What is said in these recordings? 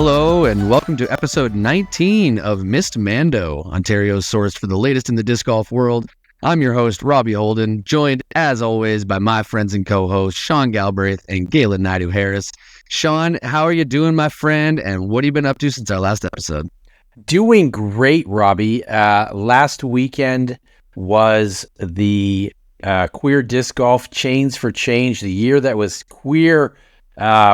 Hello and welcome to episode 19 of Missed Mando, Ontario's source for the latest in the disc golf world. I'm your host, Robbie Holden, joined as always by my friends and co-hosts, Sean Galbraith and Galen Naidu-Harris. Sean, how are you doing, my friend, and what have you been up to since our last episode? Doing great, Robbie. Last weekend was the Queer Disc Golf Chains for Change, the year that was queer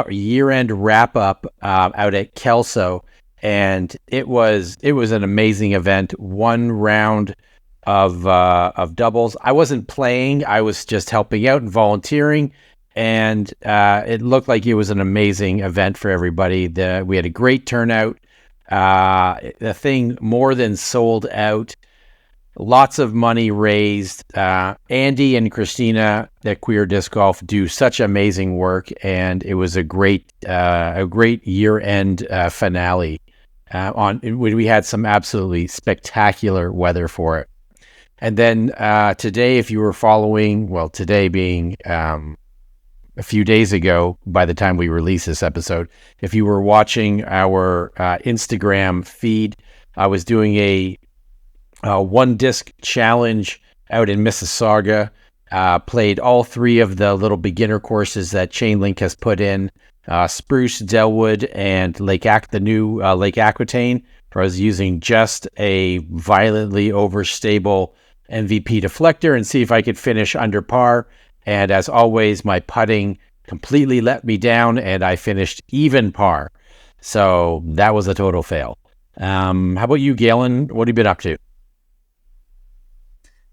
year-end wrap-up out at Kelso, and it was an amazing event. One round of doubles. I wasn't playing; I was just helping out and volunteering, and it looked like it was an amazing event for everybody. We had a great turnout. The thing more than sold out. Lots of money raised. Andy and Christina at Queer Disc Golf do such amazing work, and it was a great year-end finale. We had some absolutely spectacular weather for it. And then today, if you were following, well, today being a few days ago, by the time we release this episode, if you were watching our Instagram feed, I was doing a one disc challenge out in Mississauga. Played all three of the little beginner courses that Chainlink has put in: Spruce, Delwood, and the new Lake Aquitaine. I was using just a violently overstable MVP deflector and see if I could finish under par. And as always, my putting completely let me down, and I finished even par. So that was a total fail. How about you, Galen? What have you been up to?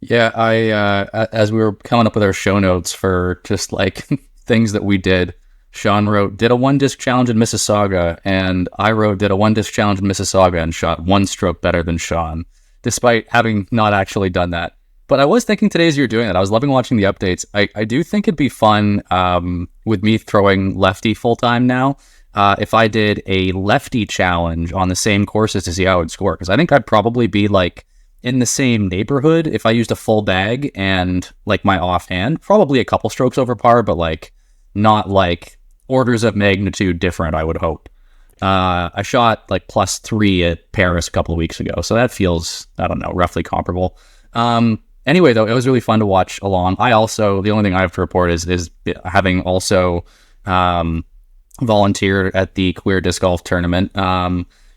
Yeah, I as we were coming up with our show notes for just like things that we did, Sean wrote, did a one disc challenge in Mississauga, and I wrote, did a one disc challenge in Mississauga and shot one stroke better than Sean, despite having not actually done that. But I was thinking today as you were doing that, I was loving watching the updates. I do think it'd be fun with me throwing lefty full-time now, if I did a lefty challenge on the same courses to see how it would score, because I think I'd probably be like in the same neighborhood if I used a full bag and like my offhand, probably a couple strokes over par, but like not like orders of magnitude different, I would hope. I shot like +3 at Paris a couple of weeks ago, so that feels, I don't know, roughly comparable. Anyway, though, it was really fun to watch along. I also, the only thing I have to report is having also volunteered at the Queer Disc Golf Tournament.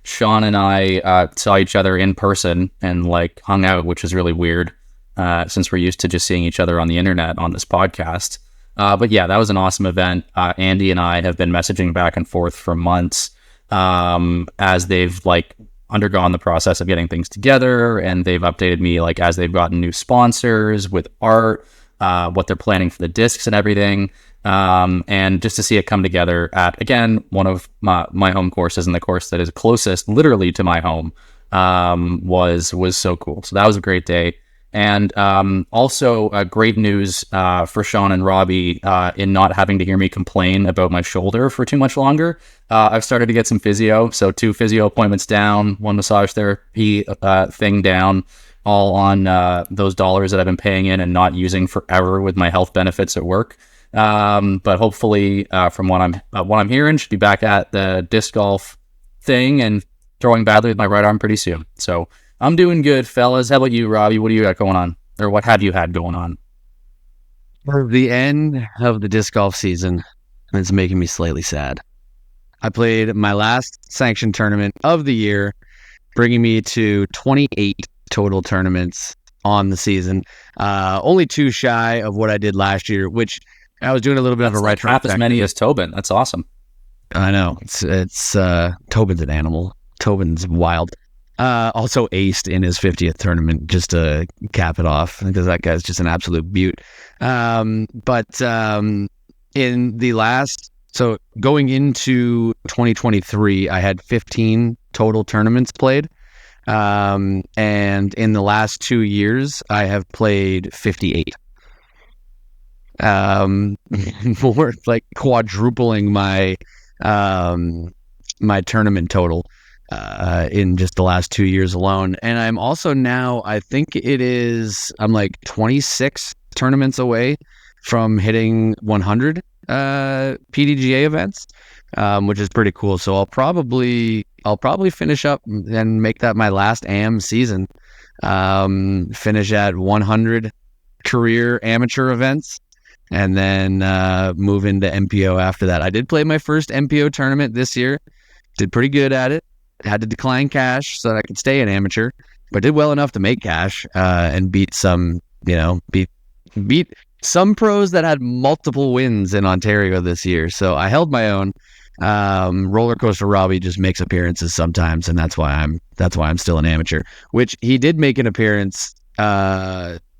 Sean and I saw each other in person and like hung out, which is really weird since we're used to just seeing each other on the internet on this podcast. But yeah, that was an awesome event. Andy and I have been messaging back and forth for months as they've like undergone the process of getting things together, and they've updated me like as they've gotten new sponsors with art, what they're planning for the discs and everything. And just to see it come together at, again, one of my home courses and the course that is closest literally to my home, was so cool. So that was a great day. And also great news for Sean and Robbie in not having to hear me complain about my shoulder for too much longer. I've started to get some physio, so 2 physio appointments down, 1 massage therapy thing down, all on those dollars that I've been paying in and not using forever with my health benefits at work. But hopefully, from what I'm hearing, should be back at the disc golf thing and throwing badly with my right arm pretty soon. So I'm doing good, fellas. How about you, Robbie? What do you got going on? Or what have you had going on? For the end of the disc golf season, it's making me slightly sad. I played my last sanctioned tournament of the year, bringing me to 28 total tournaments on the season. Only 2 shy of what I did last year, which I was doing a little bit of a right half as many as Tobin. That's awesome. I know. It's Tobin's an animal. Tobin's wild. Also aced in his 50th tournament just to cap it off, because that guy's just an absolute beaut. But in the last, so going into 2023, I had 15 total tournaments played. And in the last 2 years, I have played 58. More like quadrupling my my tournament total in just the last 2 years alone. And I'm also now, I think I'm like 26 tournaments away from hitting 100 PDGA events. which is pretty cool. So I'll probably finish up and make that my last AM season. Finish at 100 career amateur events, and then move into MPO after that. I did play my first MPO tournament this year. Did pretty good at it. Had to decline cash so that I could stay an amateur, but did well enough to make cash and beat some, beat some pros that had multiple wins in Ontario this year. So I held my own. Roller Coaster Robbie just makes appearances sometimes, and that's why I'm still an amateur. Which he did make an appearance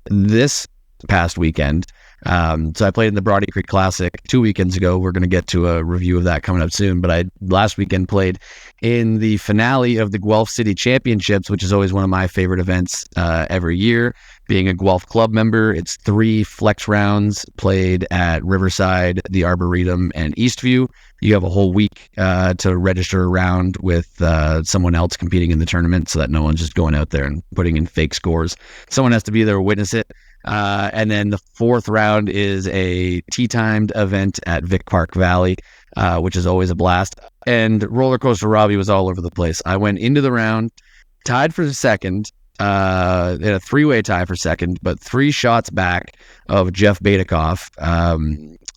this past weekend. So I played in the Bronte Creek Classic 2 weekends ago. We're going to get to a review of that coming up soon. But I last weekend played in the finale of the Guelph City Championships, which is always one of my favorite events every year. Being a Guelph Club member, it's 3 flex rounds played at Riverside, the Arboretum, and Eastview. You have a whole week to register a round with someone else competing in the tournament, so that no one's just going out there and putting in fake scores. Someone has to be there to witness it. And then the 4th round is a tea-timed event at Vic Park Valley, which is always a blast. And Roller Coaster Robbie was all over the place. I went into the round, tied for second, in a 3-way tie for second, but 3 shots back of Jeff Badikoff,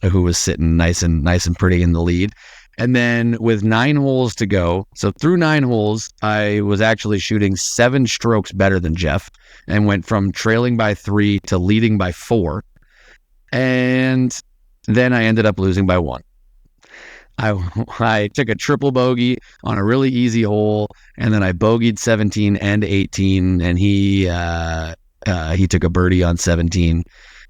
who was sitting nice and pretty in the lead. And then with 9 holes to go, so through 9 holes, I was actually shooting 7 strokes better than Jeff and went from trailing by 3 to leading by 4. And then I ended up losing by 1. I took a triple bogey on a really easy hole, and then I bogeyed 17 and 18, and he took a birdie on 17.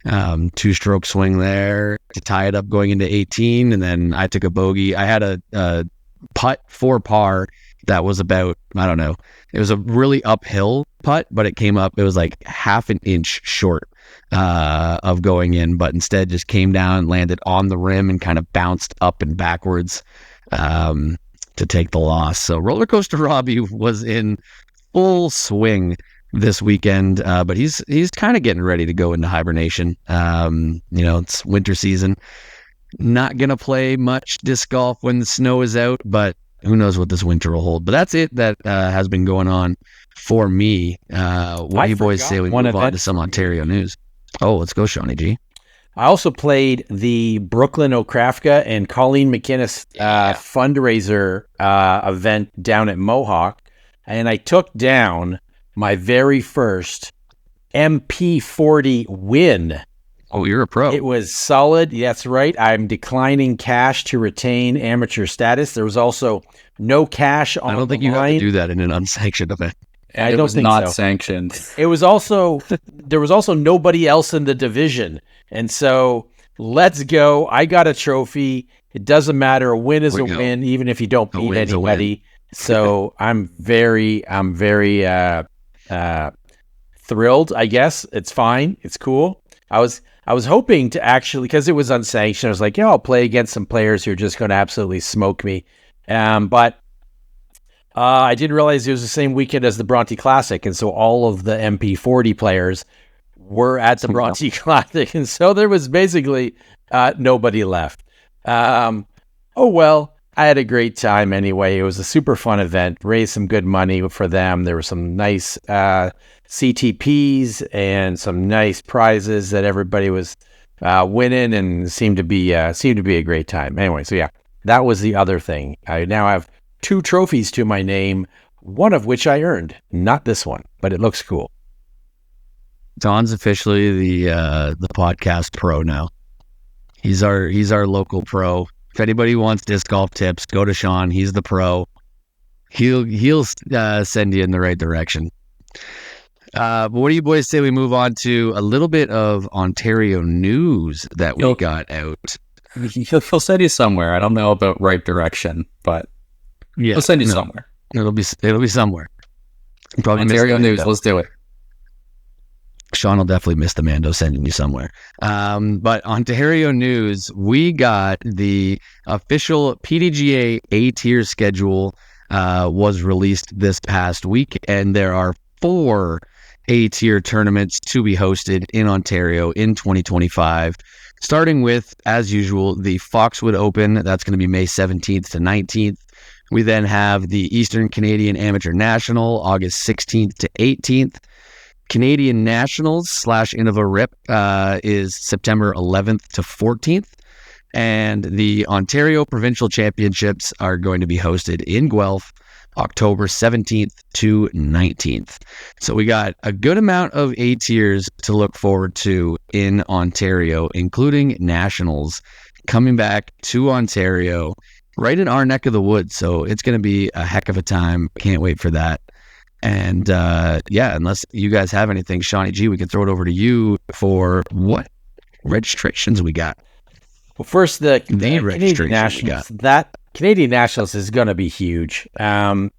2-stroke swing there to tie it up going into 18, and then I took a bogey. I had a putt for par that was about, I don't know, it was a really uphill putt, but it came up, it was like half an inch short of going in, but instead just came down, landed on the rim, and kind of bounced up and backwards to take the loss. So Roller Coaster Robbie was in full swing this weekend, but he's kind of getting ready to go into hibernation. It's winter season. Not gonna play much disc golf when the snow is out, but who knows what this winter will hold. But that's it that has been going on for me. What do you boys say we move on to some Ontario news? Oh, let's go, Shawnee G. I also played the Brooklyn Okrafka and Colleen McInnes fundraiser event down at Mohawk, and I took down my very first MP40 win. Oh, you're a pro. It was solid. That's right. I'm declining cash to retain amateur status. There was also no cash on the line. I don't think you have to do that in an unsanctioned event. I don't think not so. Sanctioned. It was also, there was also nobody else in the division. And so let's go. I got a trophy. It doesn't matter. A win is a win, even if you don't beat anybody. So I'm very thrilled, I guess. It's fine. It's cool. I was hoping to actually, because it was unsanctioned, I was like, I'll play against some players who are just going to absolutely smoke me. But I didn't realize it was the same weekend as the Bronte Classic, and so all of the MP40 players were at the Bronte Classic, and so there was basically nobody left. Oh well, I had a great time anyway. It was a super fun event, raised some good money for them. There were some nice CTPs and some nice prizes that everybody was winning, and seemed to be a great time. Anyway, so yeah, that was the other thing. I now have 2 trophies to my name, one of which I earned. Not this one, but it looks cool. Don's officially the podcast pro now. He's our local pro. If anybody wants disc golf tips, go to Sean. He's the pro. He'll send you in the right direction. But what do you boys say we move on to a little bit of Ontario news that we got out? He'll send you somewhere. I don't know about right direction, but he'll send you somewhere. It'll be somewhere. Probably Ontario news. Let's do it. Sean will definitely miss the Mando sending you somewhere. But Ontario news, we got the official PDGA A-tier schedule was released this past week, and there are 4 A-tier tournaments to be hosted in Ontario in 2025. Starting with, as usual, the Foxwood Open. That's going to be May 17th to 19th. We then have the Eastern Canadian Amateur National, August 16th to 18th. Canadian Nationals / Innova Rip is September 11th to 14th. And the Ontario Provincial Championships are going to be hosted in Guelph, October 17th to 19th. So we got a good amount of A tiers to look forward to in Ontario, including Nationals coming back to Ontario, right in our neck of the woods. So it's going to be a heck of a time. Can't wait for that. And unless you guys have anything, Shawnee G, we can throw it over to you for what registrations we got. Well, first, the Canadian Nationals. That Canadian Nationals is going to be huge. It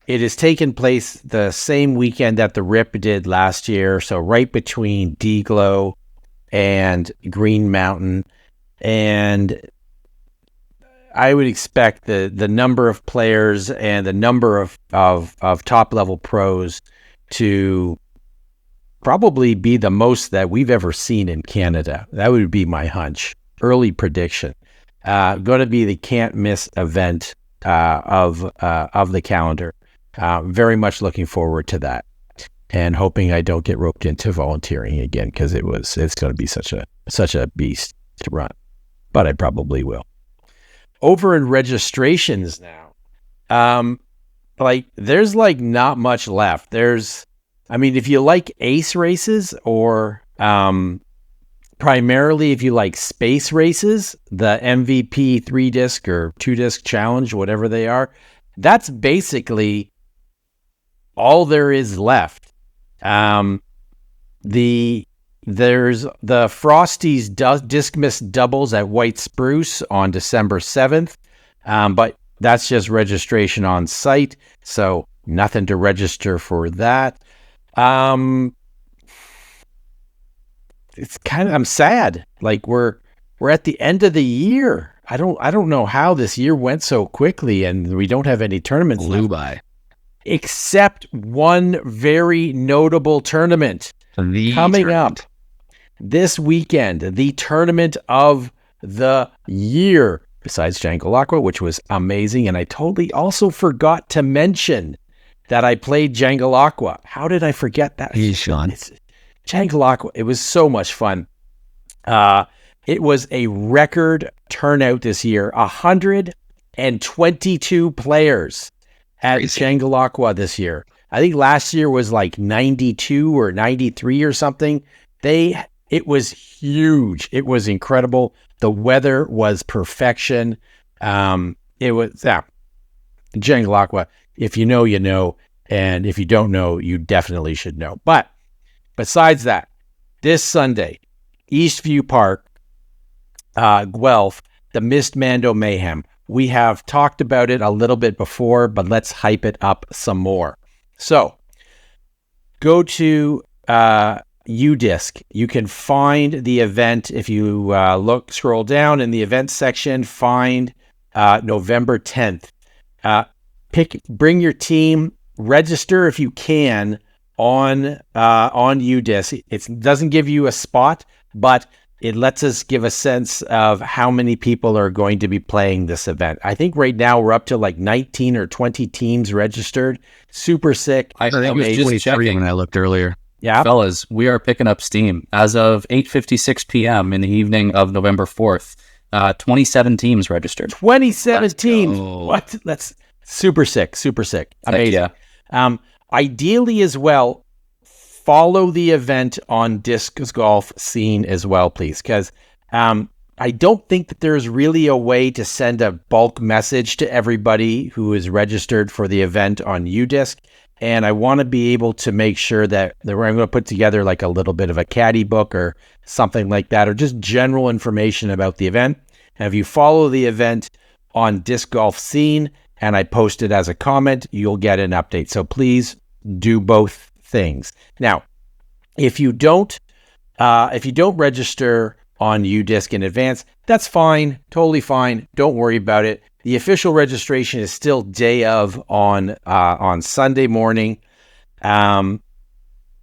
has taken place the same weekend that the RIP did last year, so right between Deglow and Green Mountain, and I would expect the number of players and the number of top level pros to probably be the most that we've ever seen in Canada. That would be my hunch. Early prediction. Going to be the can't miss event of the calendar. Very much looking forward to that, and hoping I don't get roped into volunteering again, because it's going to be such a beast to run. But I probably will. Over in registrations now, there's not much left. If you like ace races, or primarily if you like space races, the MVP 3-disc or 2-disc challenge, whatever they are, that's basically all there is left. There's the Frosties Discmas doubles at White Spruce on December 7th, but that's just registration on site, so nothing to register for that. It's I'm sad. We're at the end of the year. I don't know how this year went so quickly, and we don't have any tournaments Flew by. Except one very notable tournament coming up this weekend, the tournament of the year, besides Jangle Aqua, which was amazing. And I totally also forgot to mention that I played Jangle Aqua. How did I forget that? Hey, Sean. Jangle Aqua. It was so much fun. It was a record turnout this year. 122 players at Jangle Aqua this year. I think last year was 92 or 93 or something. It was huge. It was incredible. The weather was perfection. It was Jangle Aqua. If you know, you know. And if you don't know, you definitely should know. But besides that, this Sunday, Eastview Park, Guelph, the Missed Mando Mayhem. We have talked about it a little bit before, but let's hype it up some more. So go to UDisc. You can find the event if you scroll down in the event section. Find November 10th. Bring your team. Register if you can on UDisc. It doesn't give you a spot, but it lets us give a sense of how many people are going to be playing this event. I think right now we're up to 19 or 20 teams registered. Super sick. I was just checking when I looked earlier. Yeah, fellas, we are picking up steam as of 8:56 p.m. in the evening of November 4th. 27 teams registered. 27 teams. What? That's super sick. Super sick. Amazing. Yeah. Ideally as well, follow the event on Disc Golf Scene as well, please, because I don't think that there's really a way to send a bulk message to everybody who is registered for the event on UDisc, and I want to be able to make sure that I'm going to put together a little bit of a caddy book or something like that, or just general information about the event. And if you follow the event on Disc Golf Scene and I post it as a comment, you'll get an update. So please do both things. Now, if you don't register on UDisc in advance, that's fine, totally fine. Don't worry about it. The official registration is still day of on Sunday morning.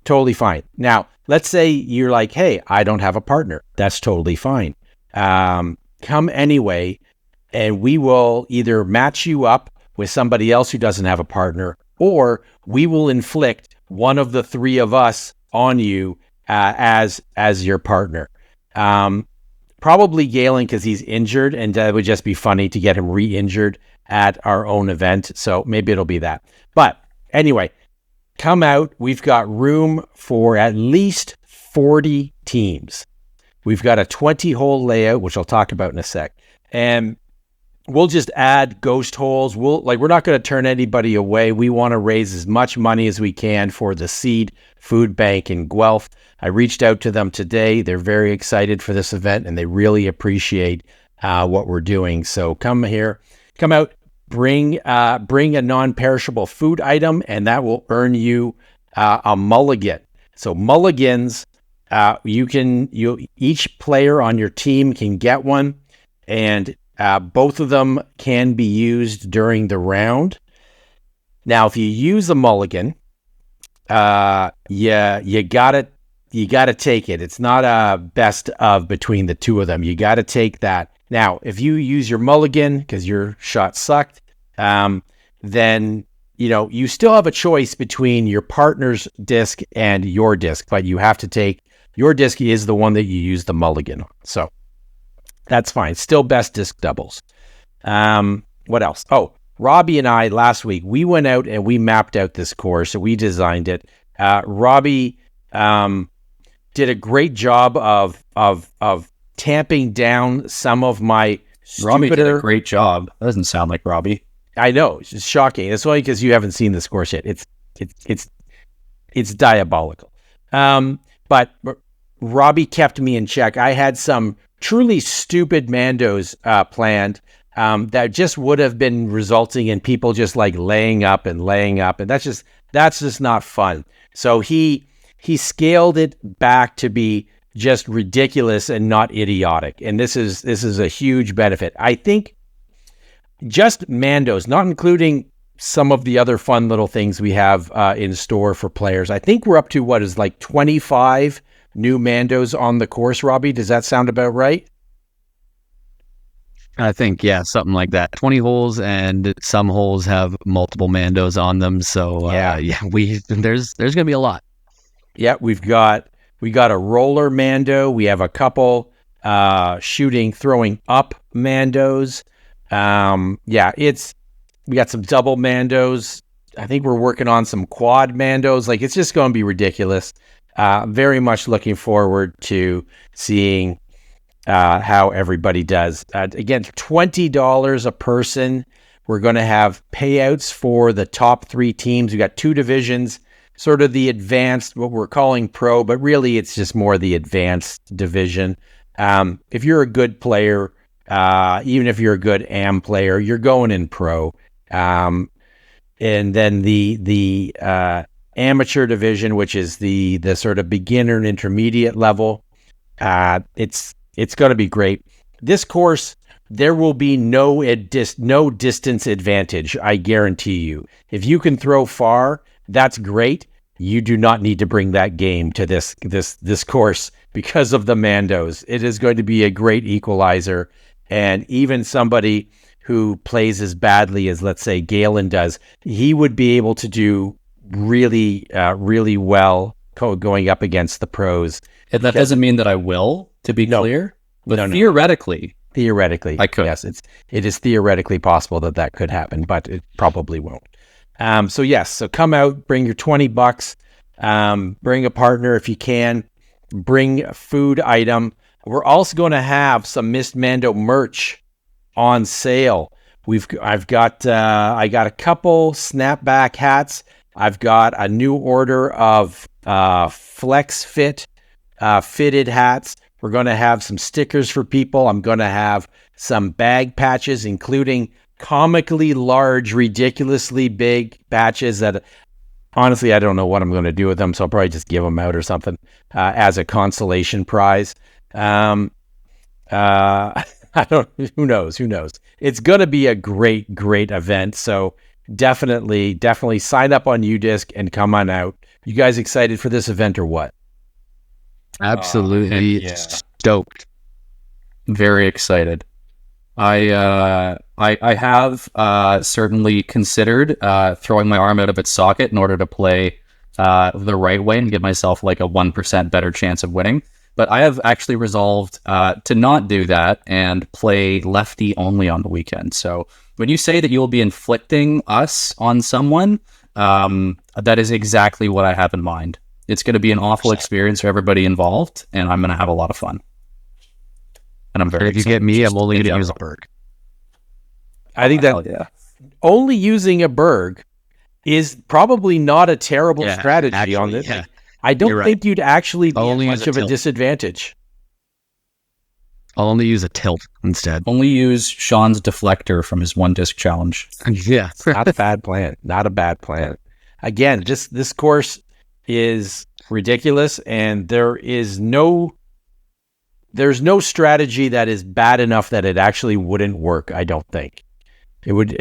Totally fine. Now, let's say you're like, hey, I don't have a partner. That's totally fine. Come anyway, and we will either match you up with somebody else who doesn't have a partner, or we will inflict one of the three of us on you as your partner. Probably Galen, because he's injured, and it would just be funny to get him re-injured at our own event. So maybe it'll be that. But anyway, come out. We've got room for at least 40 teams. We've got a 20-hole layout, which I'll talk about in a sec. And we'll just add ghost holes. We're not going to turn anybody away. We want to raise as much money as we can for the Seed Food Bank in Guelph. I reached out to them today. They're very excited for this event, and they really appreciate what we're doing. So come out, bring a non-perishable food item, and that will earn you a mulligan. So mulligans, each player on your team can get one, and both of them can be used during the round. Now, if you use a mulligan, you gotta take it. It's not a best of between the two of them. You gotta take that. Now, if you use your mulligan because your shot sucked, then you still have a choice between your partner's disc and your disc, but you have to take your disc is the one that you use the mulligan on. So that's fine. Still best disc doubles. What else? Oh, Robbie and I last week, we went out and we mapped out this course. So we designed it. Robbie did a great job of tamping down some of my Robbie did a great job. That doesn't sound like Robbie. I know, it's just shocking. It's only because you haven't seen this course yet. It's diabolical. But Robbie kept me in check. I had some truly stupid Mandos planned that just would have been resulting in people just like laying up, and that's just not fun. So he scaled it back to be just ridiculous and not idiotic. And this is a huge benefit. I think just Mandos, not including some of the other fun little things we have in store for players. I think we're up to what is like 25 new Mandos on the course, Robbie. Does that sound about right? I think, yeah, something like that. 20 holes, and some holes have multiple Mandos on them. So there's going to be a lot. Yeah, we got a roller Mando. We have a couple throwing up Mandos. We got some double Mandos. I think we're working on some quad Mandos. Like, it's just going to be ridiculous. Very much looking forward to seeing how everybody does. Again, $20 a person. We're going to have payouts for the top three teams. We got two divisions, sort of the advanced, what we're calling pro, but really it's just more the advanced division. If you're a good player, even if you're a good AM player, you're going in pro. And then the amateur division, which is the sort of beginner and intermediate level, it's going to be great. This course, there will be no distance advantage. I guarantee you. If you can throw far, that's great. You do not need to bring that game to this course because of the Mandos. It is going to be a great equalizer, and even somebody who plays as badly as, let's say, Galen does, he would be able to do really, really well going up against the pros. And that doesn't mean that I will, to be clear, but theoretically, I could. Yes, it is theoretically possible that could happen, but it probably won't. So come out, bring your $20, bring a partner if you can, bring a food item. We're also going to have some Missed Mando merch on sale. I got a couple snapback hats. I've got a new order of Flex Fit fitted hats. We're going to have some stickers for people. I'm going to have some bag patches, including comically large, ridiculously big patches that honestly, I don't know what I'm going to do with them. So I'll probably just give them out or something as a consolation prize. Who knows? It's going to be a great, great event. So definitely sign up on UDisc and come on out. You guys excited for this event or what? Absolutely stoked. Very excited. I have certainly considered throwing my arm out of its socket in order to play the right way and give myself like a 1% better chance of winning. But I have actually resolved to not do that and play lefty only on the weekend. So when you say that you'll be inflicting us on someone, that is exactly what I have in mind. It's going to be an awful experience for everybody involved, and I'm going to have a lot of fun. And I'm very If you get me, I'm only going to use a Berg. I think that only using a Berg is probably not a terrible strategy on this. Yeah. I don't think you'd actually be only much of a disadvantage. I'll only use a tilt instead. Only use Sean's deflector from his one disc challenge. Yeah. Not a bad plan. Not a bad plan. Again, this course is ridiculous, and there's no strategy that is bad enough that it actually wouldn't work. I don't think it would.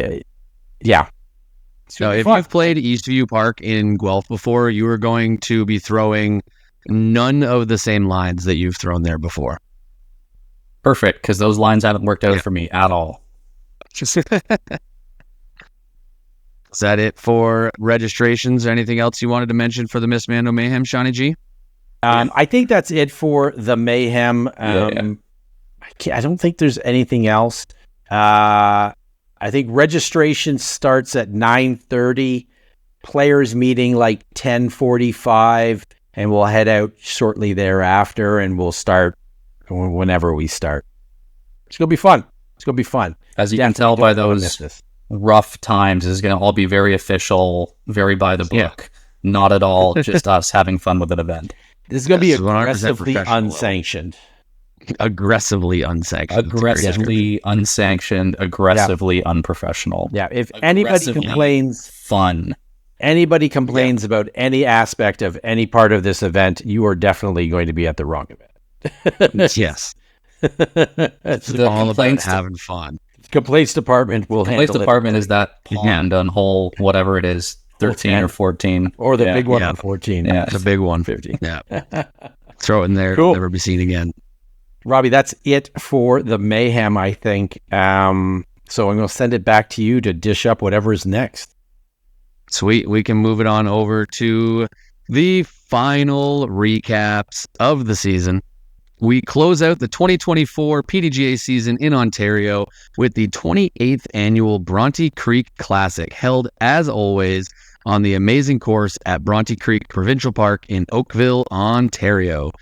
So if you've played Eastview Park in Guelph before, you are going to be throwing none of the same lines that you've thrown there before. Perfect, because those lines haven't worked out for me at all. Is that it for registrations or anything else you wanted to mention for the Miss Mando Mayhem, Shawnee G? I think that's it for the Mayhem. I don't think there's anything else. I think registration starts at 9:30. Players meeting like 10:45, and we'll head out shortly thereafter, and we'll start whenever we start. It's gonna be fun. As you can tell by those rough times, this is going to all be very official, very by the book. Not at all just us having fun with an event. This is going to be aggressively unsanctioned. Aggressively unsanctioned. Aggressively unsanctioned, aggressively unprofessional. Yeah, if anybody complains about any aspect of any part of this event, you are definitely going to be at the wrong event. Yes. It's all about having fun. Complaints department will handle it. Complaints department is that pond on hole, whatever it is, 13 or 14. Or the big one on 14. Yeah, the big one. 15. Yeah. Throw it in there. Cool. Never be seen again. Robbie, that's it for the Mayhem, I think. So I'm going to send it back to you to dish up whatever is next. Sweet. We can move it on over to the final recaps of the season. We close out the 2024 PDGA season in Ontario with the 28th annual Bronte Creek Classic, held as always on the amazing course at Bronte Creek Provincial Park in Oakville, Ontario.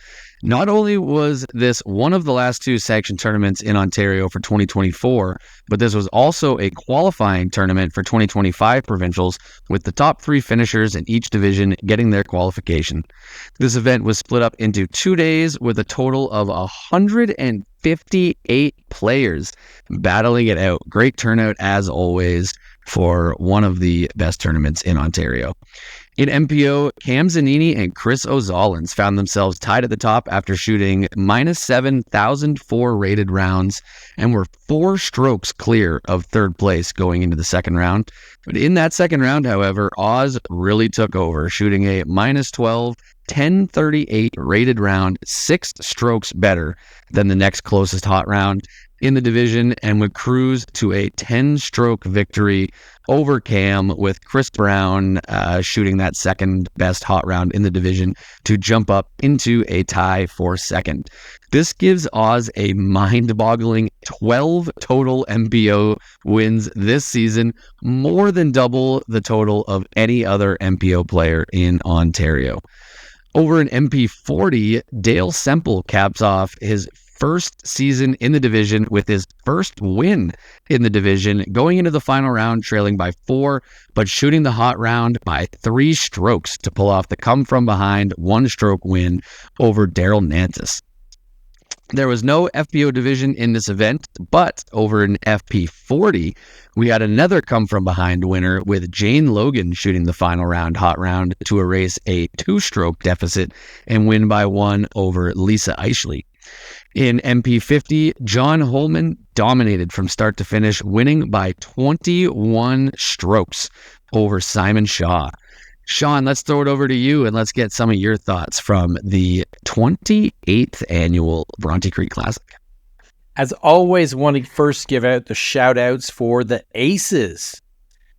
Not only was this one of the last two sanctioned tournaments in Ontario for 2024, but this was also a qualifying tournament for 2025 provincials, with the top three finishers in each division getting their qualification. This event was split up into 2 days with a total of 158 players battling it out. Great turnout as always for one of the best tournaments in Ontario. In MPO, Cam Zanini and Chris Ozolins found themselves tied at the top after shooting -7,004 rated rounds and were 4 strokes clear of third place going into the second round. But in that second round, however, Oz really took over, shooting a -12, 1038 rated round, 6 strokes better than the next closest hot round in the division, and would cruise to a 10-stroke victory over Cam, with Chris Brown shooting that second best hot round in the division to jump up into a tie for second. This gives Oz a mind-boggling 12 total MPO wins this season, more than double the total of any other MPO player in Ontario. Over in MP40, Dale Semple caps off his first season in the division with his first win in the division, going into the final round trailing by 4, but shooting the hot round by 3 strokes to pull off the come-from-behind 1-stroke win over Daryl Nantis. There was no FPO division in this event, but over in FP40, we had another come-from-behind winner with Jane Logan shooting the final round hot round to erase a 2-stroke deficit and win by 1 over Lisa Eishley. In MP50, John Holman dominated from start to finish, winning by 21 strokes over Simon Shaw. Sean, let's throw it over to you and let's get some of your thoughts from the 28th annual Bronte Creek Classic. As always, want to first give out the shout outs for the aces.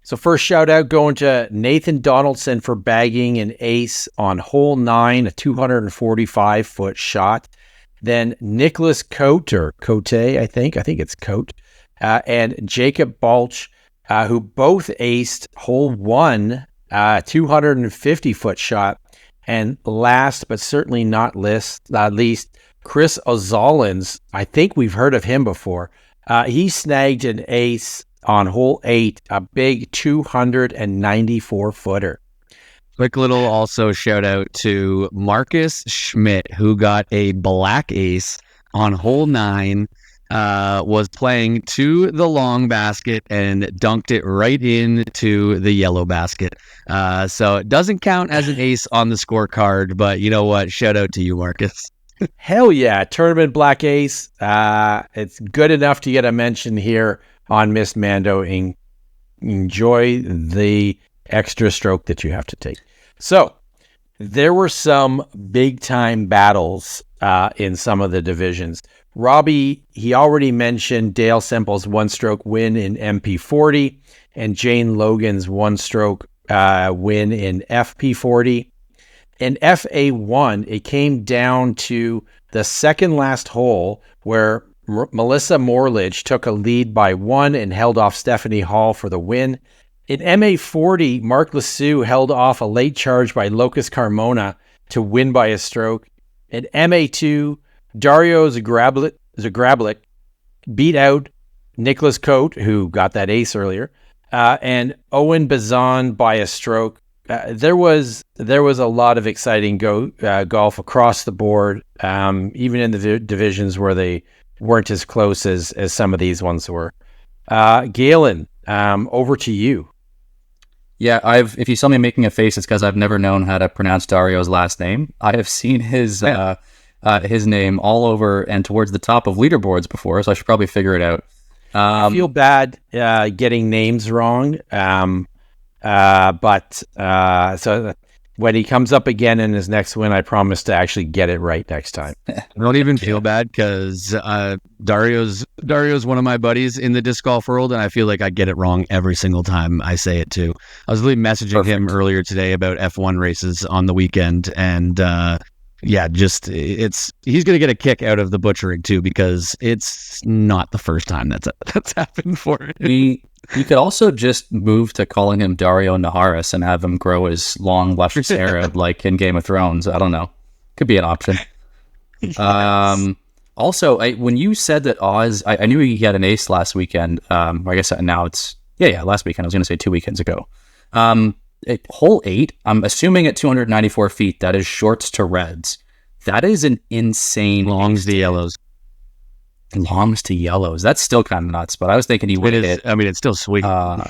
So first shout out going to Nathan Donaldson for bagging an ace on hole 9, a 245-foot shot. Then Nicholas Cote, or Cote, I think it's Cote, and Jacob Balch, who both aced hole 1, 250-foot shot. And last but certainly not least, Chris Ozolins. I think we've heard of him before. He snagged an ace on hole 8, a big 294-footer. Quick little also shout out to Marcus Schmidt, who got a black ace on hole 9, was playing to the long basket and dunked it right into the yellow basket. So it doesn't count as an ace on the scorecard, but you know what? Shout out to you, Marcus. Hell yeah, tournament black ace. It's good enough to get a mention here on Miss Mando. Enjoy the extra stroke that you have to take. So there were some big time battles in some of the divisions. Robbie, he already mentioned Dale Semple's one-stroke win in MP40 and Jane Logan's one-stroke win in FP40. In FA1, it came down to the second last hole where Melissa Morledge took a lead by 1 and held off Stephanie Hall for the win. In MA40, Mark Lassou held off a late charge by Locus Carmona to win by a stroke. In MA2, Dario Zagrablik beat out Nicholas Cote, who got that ace earlier, and Owen Bazan by a stroke. There was a lot of exciting golf across the board, even in the divisions where they weren't as close as some of these ones were. Galen, over to you. Yeah, if you saw me making a face, it's because I've never known how to pronounce Dario's last name. I have seen his name all over and towards the top of leaderboards before, so I should probably figure it out. I feel bad getting names wrong, but when he comes up again in his next win, I promise to actually get it right next time. I don't even feel bad because Dario's one of my buddies in the disc golf world, and I feel like I get it wrong every single time I say it too. I was really messaging him earlier today about F1 races on the weekend, and he's going to get a kick out of the butchering too, because it's not the first time that's happened for him. You could also just move to calling him Dario Naharis and have him grow his long, luscious hair like in Game of Thrones. I don't know. Could be an option. Also, when you said that Oz, I knew he had an ace last weekend. I guess now it's, last weekend. I was going to say 2 weekends ago. Hole 8, I'm assuming at 294 feet, that is shorts to reds. That is an insane... Longs to yellows. Longs to yellows. That's still kind of nuts, but I was thinking he would hit... I mean, it's still sweet.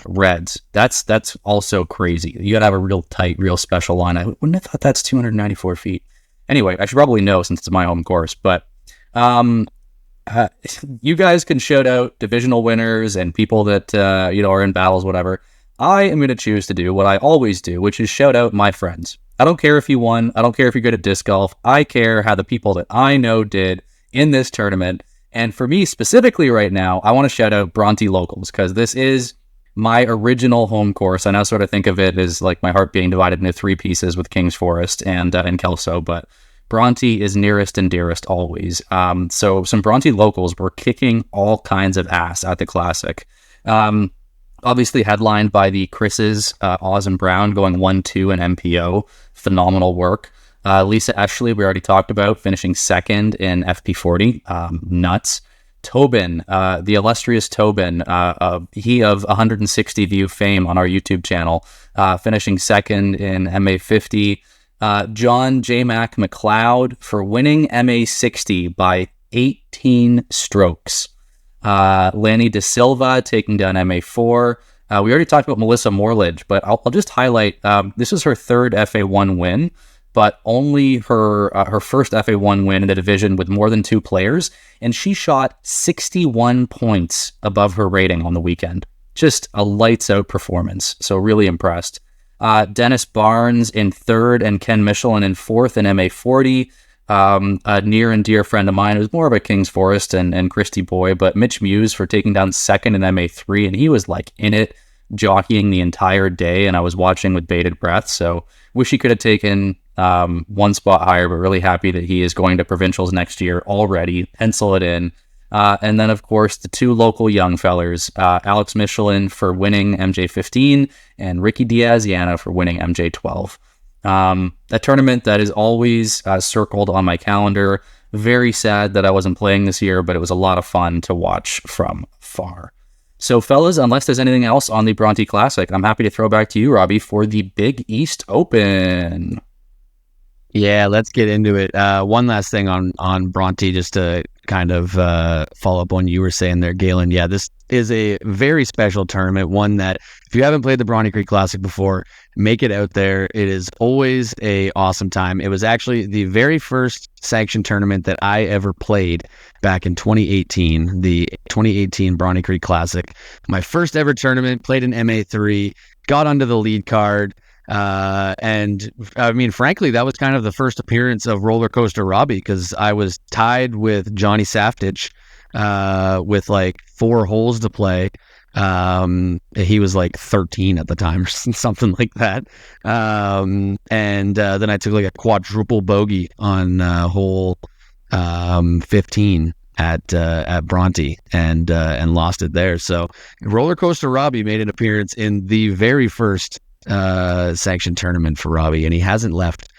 Reds. That's also crazy. You got to have a real tight, real special line. I wouldn't have thought that's 294 feet. Anyway, I should probably know since it's my home course, but you guys can shout out divisional winners and people that are in battles, whatever. I am going to choose to do what I always do, which is shout out my friends. I don't care if you won. I don't care if you're good at disc golf. I care how the people that I know did in this tournament. And for me specifically right now, I want to shout out Bronte Locals, because this is my original home course. I now sort of think of it as like my heart being divided into 3 pieces with Kings Forest and Kelso, but Bronte is nearest and dearest always. So some Bronte Locals were kicking all kinds of ass at the Classic. Obviously headlined by the Chris's, Oz and Brown going 1-2 in MPO. Phenomenal work. Lisa Eshley, we already talked about, finishing second in FP40. Nuts. Tobin, the illustrious Tobin, he of 160 view fame on our YouTube channel, finishing second in MA50. John J. Mac McLeod for winning MA60 by 18 strokes. Lanny De Silva taking down MA4. We already talked about Melissa Morledge, but I'll just highlight, this is her third FA1 win. but only her first FA1 win in the division with more than 2 players, and she shot 61 points above her rating on the weekend. Just a lights out performance. So really impressed. Dennis Barnes in 3rd and Ken Michelin in 4th in MA40. A near and dear friend of mine who's more of a Kings Forest and Christie boy, but Mitch Muse for taking down 2nd in MA3, and he was like in it, jockeying the entire day, and I was watching with bated breath. So wish he could have taken one spot higher, but really happy that he is going to provincials next year already. Pencil it in. And then, of course, the 2 local young fellers, Alex Michelin for winning MJ15 and Ricky Diaziana for winning MJ12. A tournament that is always circled on my calendar. Very sad that I wasn't playing this year, but it was a lot of fun to watch from far. So, fellas, unless there's anything else on the Bronte Classic, I'm happy to throw back to you, Robbie, for the Big East Open. Yeah, let's get into it. One last thing on Bronte, just to kind of follow up on you were saying there, Galen. Yeah, this is a very special tournament, one that if you haven't played the Bronte Creek Classic before, make it out there. It is always a awesome time. It was actually the very first sanctioned tournament that I ever played back in 2018, the 2018 Bronte Creek Classic. My first ever tournament, played in MA3, got onto the lead card. And I mean, frankly, that was kind of the first appearance of Roller Coaster Robbie, because I was tied with Johnny Saftich with like 4 holes to play. He was like 13 at the time or something like that. And then I took like a quadruple bogey on hole 15 at Bronte and lost it there. So Roller Coaster Robbie made an appearance in the very first sanctioned tournament for Robbie, and he hasn't left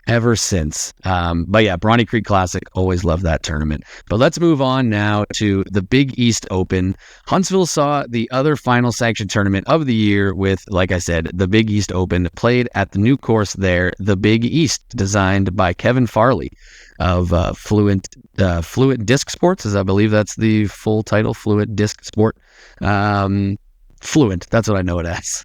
ever since. But yeah, Bronte Creek Classic, always loved that tournament. But let's move on now to the Big East Open. Huntsville saw the other final sanctioned tournament of the year with, like I said, the Big East Open, played at the new course there, the Big East, designed by Kevin Farley of Fluent Disc Sports, as I believe that's the full title, Fluent Disc Sport. Fluent, that's what I know it as.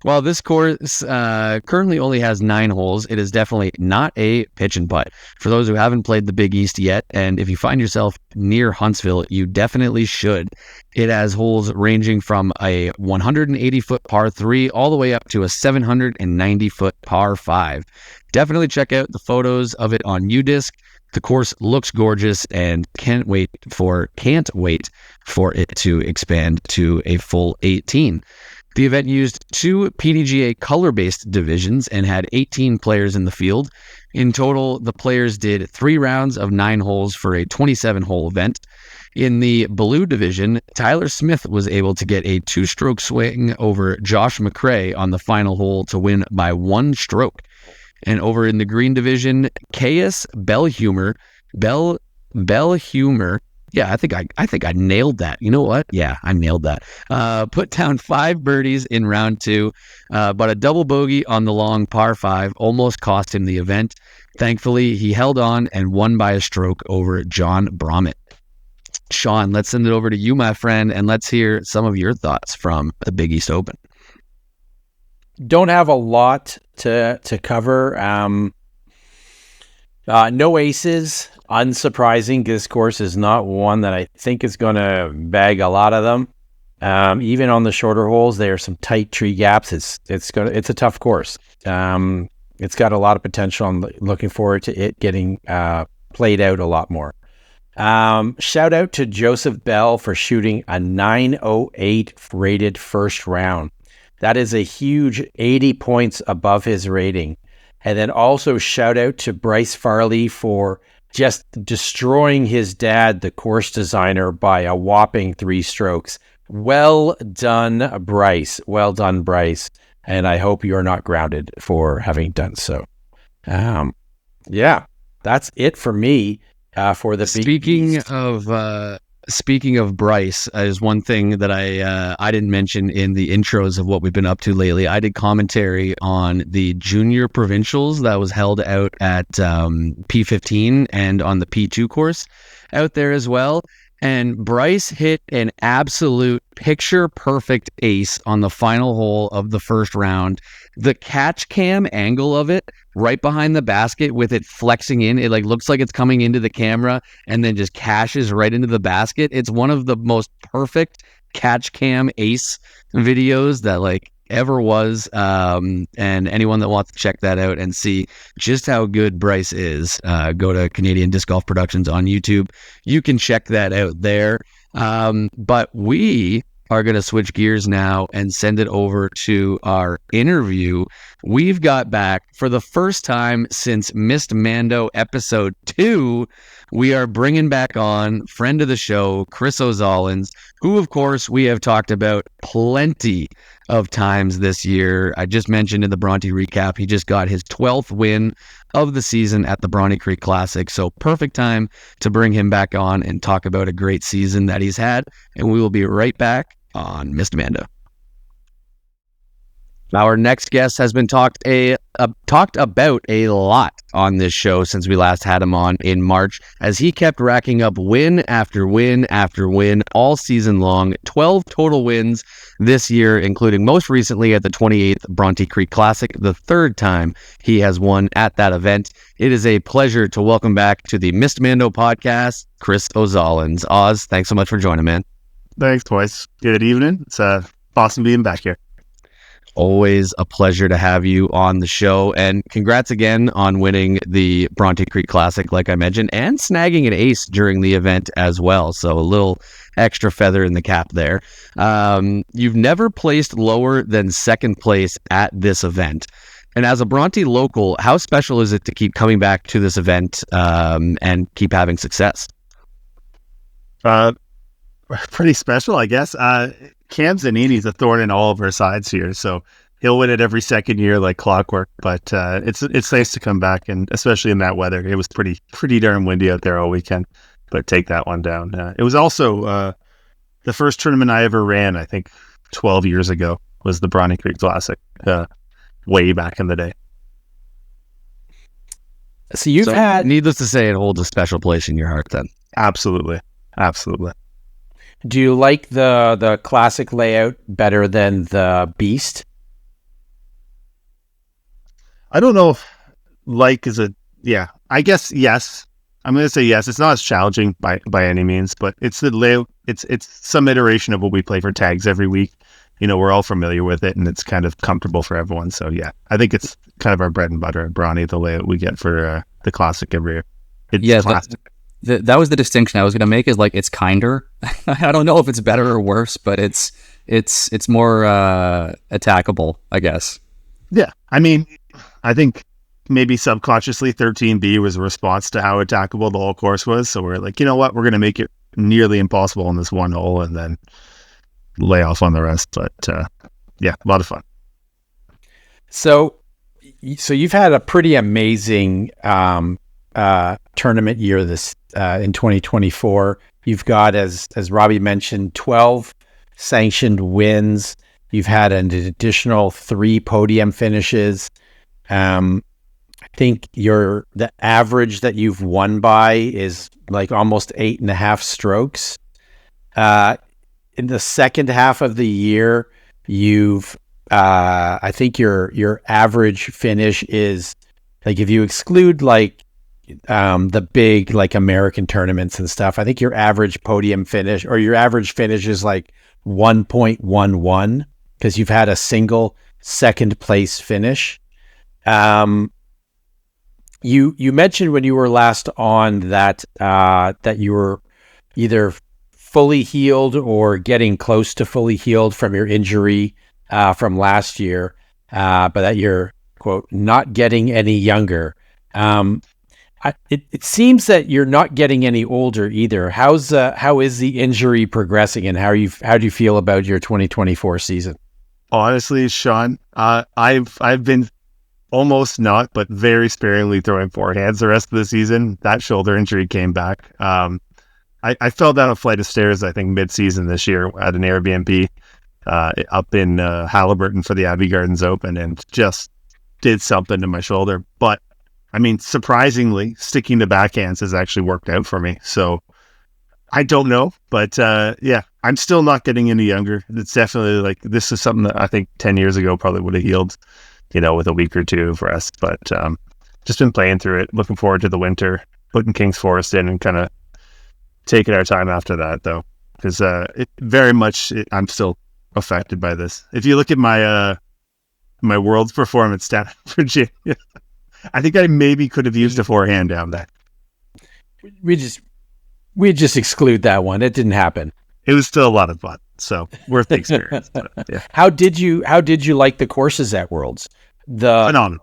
While this course currently only has 9 holes, it is definitely not a pitch and putt. For those who haven't played the Big East yet, and if you find yourself near Huntsville, you definitely should. It has holes ranging from a 180-foot par 3 all the way up to a 790-foot par 5. Definitely check out the photos of it on UDisc. The course looks gorgeous and can't wait for it to expand to a full 18. The event used 2 PDGA color-based divisions and had 18 players in the field. In total, the players did 3 rounds of 9 holes for a 27-hole event. In the blue division, Tyler Smith was able to get a 2-stroke swing over Josh McRae on the final hole to win by 1 stroke. And over in the green division, Caius Bellhumer. Yeah, I think I nailed that. You know what? Yeah, I nailed that. Put down 5 birdies in round 2, but a double bogey on the long par 5 almost cost him the event. Thankfully, he held on and won by a stroke over John Bromett. Sean, let's send it over to you, my friend, and let's hear some of your thoughts from the Big East Open. Don't have a lot to cover. No aces. Unsurprising. This course is not one that I think is going to bag a lot of them. Even on the shorter holes, there are some tight tree gaps. It's a tough course. It's got a lot of potential. I'm looking forward to it getting played out a lot more. Shout out to Joseph Bell for shooting a 908 rated first round. That is a huge 80 points above his rating. And then also shout out to Bryce Farley for just destroying his dad, the course designer, by a whopping 3 strokes. Well done, Bryce. Well done, Bryce. And I hope you are not grounded for having done so. Yeah, that's it for me for the Speaking of Bryce, is one thing that I didn't mention in the intros of what we've been up to lately. I did commentary on the junior provincials that was held out at P15 and on the P2 course out there as well. and Bryce hit an absolute picture-perfect ace on the final hole of the first round. The catch cam angle of it, right behind the basket with it flexing in, it like looks like it's coming into the camera and then just cashes right into the basket. It's one of the most perfect catch cam ace videos that like ever was. And anyone that wants to check that out and see just how good Bryce is, go to Canadian Disc Golf Productions on YouTube. You can check that out there. But we are going to switch gears now and send it over to our interview. We've got back for the first time since Missed Mando episode 2. We are bringing back on friend of the show, Chris Ozolins, who, of course, we have talked about plenty of times this year. I just mentioned in the Bronte recap, he just got his 12th win of the season at the Bronte Creek Classic. So perfect time to bring him back on and talk about a great season that he's had. And we will be right back on Missed Mando. Our next guest has been talked about a lot on this show since we last had him on in March, as he kept racking up win after win after win all season long. 12 total wins this year, including most recently at the 28th Bronte Creek Classic, the third time he has won at that event. It is a pleasure to welcome back to the Missed Mando podcast, Chris Ozolins. Oz, thanks so much for joining, man. Thanks, boys. Good evening. It's awesome being back here. Always a pleasure to have you on the show, and congrats again on winning the Bronte Creek Classic, like I mentioned, and snagging an ace during the event as well. So a little extra feather in the cap there. You've never placed lower than second place at this event. And as a Bronte local, how special is it to keep coming back to this event and keep having success? Pretty special, I guess. Cam Zanini's a thorn in all of our sides here, so he'll win it every second year like clockwork. But it's nice to come back, and especially in that weather. It was pretty darn windy out there all weekend, but take that one down. It was also the first tournament I ever ran. I think 12 years ago was the Bronte Creek Classic, way back in the day. So you've had, needless to say, it holds a special place in your heart then. Absolutely. Do you like the classic layout better than the Beast? I don't know if like is a, yeah, I guess yes. I'm going to say yes. It's not as challenging by any means, but it's the layout. It's some iteration of what we play for tags every week. You know, we're all familiar with it, and it's kind of comfortable for everyone. So yeah, I think it's kind of our bread and butter at Bronte, the layout we get for the classic every year. It's classic. That was the distinction I was going to make, is like it's kinder. I don't know if it's better or worse, but it's more attackable, I guess. Yeah. I mean, I think maybe subconsciously 13B was a response to how attackable the whole course was. So we're like, you know what? We're going to make it nearly impossible on this one hole and then lay off on the rest. But yeah, a lot of fun. So you've had a pretty amazing tournament year this in 2024. You've got, as Robbie mentioned, 12 sanctioned wins. You've had an additional 3 podium finishes. I think the average that you've won by is like almost 8.5 strokes. In the second half of the year, you've I think your average finish is, like, if you exclude like the big like American tournaments and stuff, I think your average podium finish or your average finish is like 1.11, because you've had a single second place finish. You mentioned when you were last on that you were either fully healed or getting close to fully healed from your injury from last year, but that you're, quote, not getting any younger. It seems that you're not getting any older either. How is the injury progressing, and how do you feel about your 2024 season? Honestly, Sean, I've been almost not, but very sparingly throwing forehands the rest of the season. That shoulder injury came back. I fell down a flight of stairs, I think, mid-season this year at an Airbnb up in Halliburton for the Abbey Gardens Open, and just did something to my shoulder. But I mean, surprisingly, sticking to backhands has actually worked out for me. So I don't know, but yeah, I'm still not getting any younger. It's definitely like, this is something that I think 10 years ago probably would have healed, with a week or two of rest. But just been playing through it. Looking forward to the winter, putting King's Forest in and kind of taking our time after that, though, because I'm still affected by this. If you look at my my Worlds performance down in Virginia, I think I maybe could have used a forehand down there. We just exclude that one. It didn't happen. It was still a lot of fun, so worth the experience. But, yeah. How did you like the courses at Worlds? Phenomenal.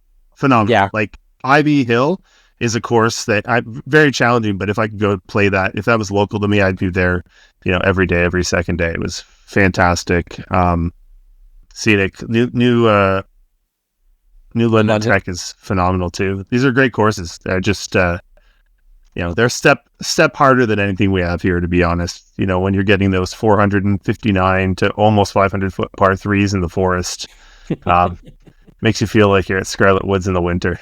Yeah. Like Ivy Hill is a course that very challenging, but if I could go play that, if that was local to me, I'd be there, every day, every second day. It was fantastic. Scenic. New London Tech is phenomenal too. These are great courses. They're just they're step harder than anything we have here, to be honest. When you're getting those 459 to almost 500 foot par threes in the forest, makes you feel like you're at Scarlet Woods in the winter.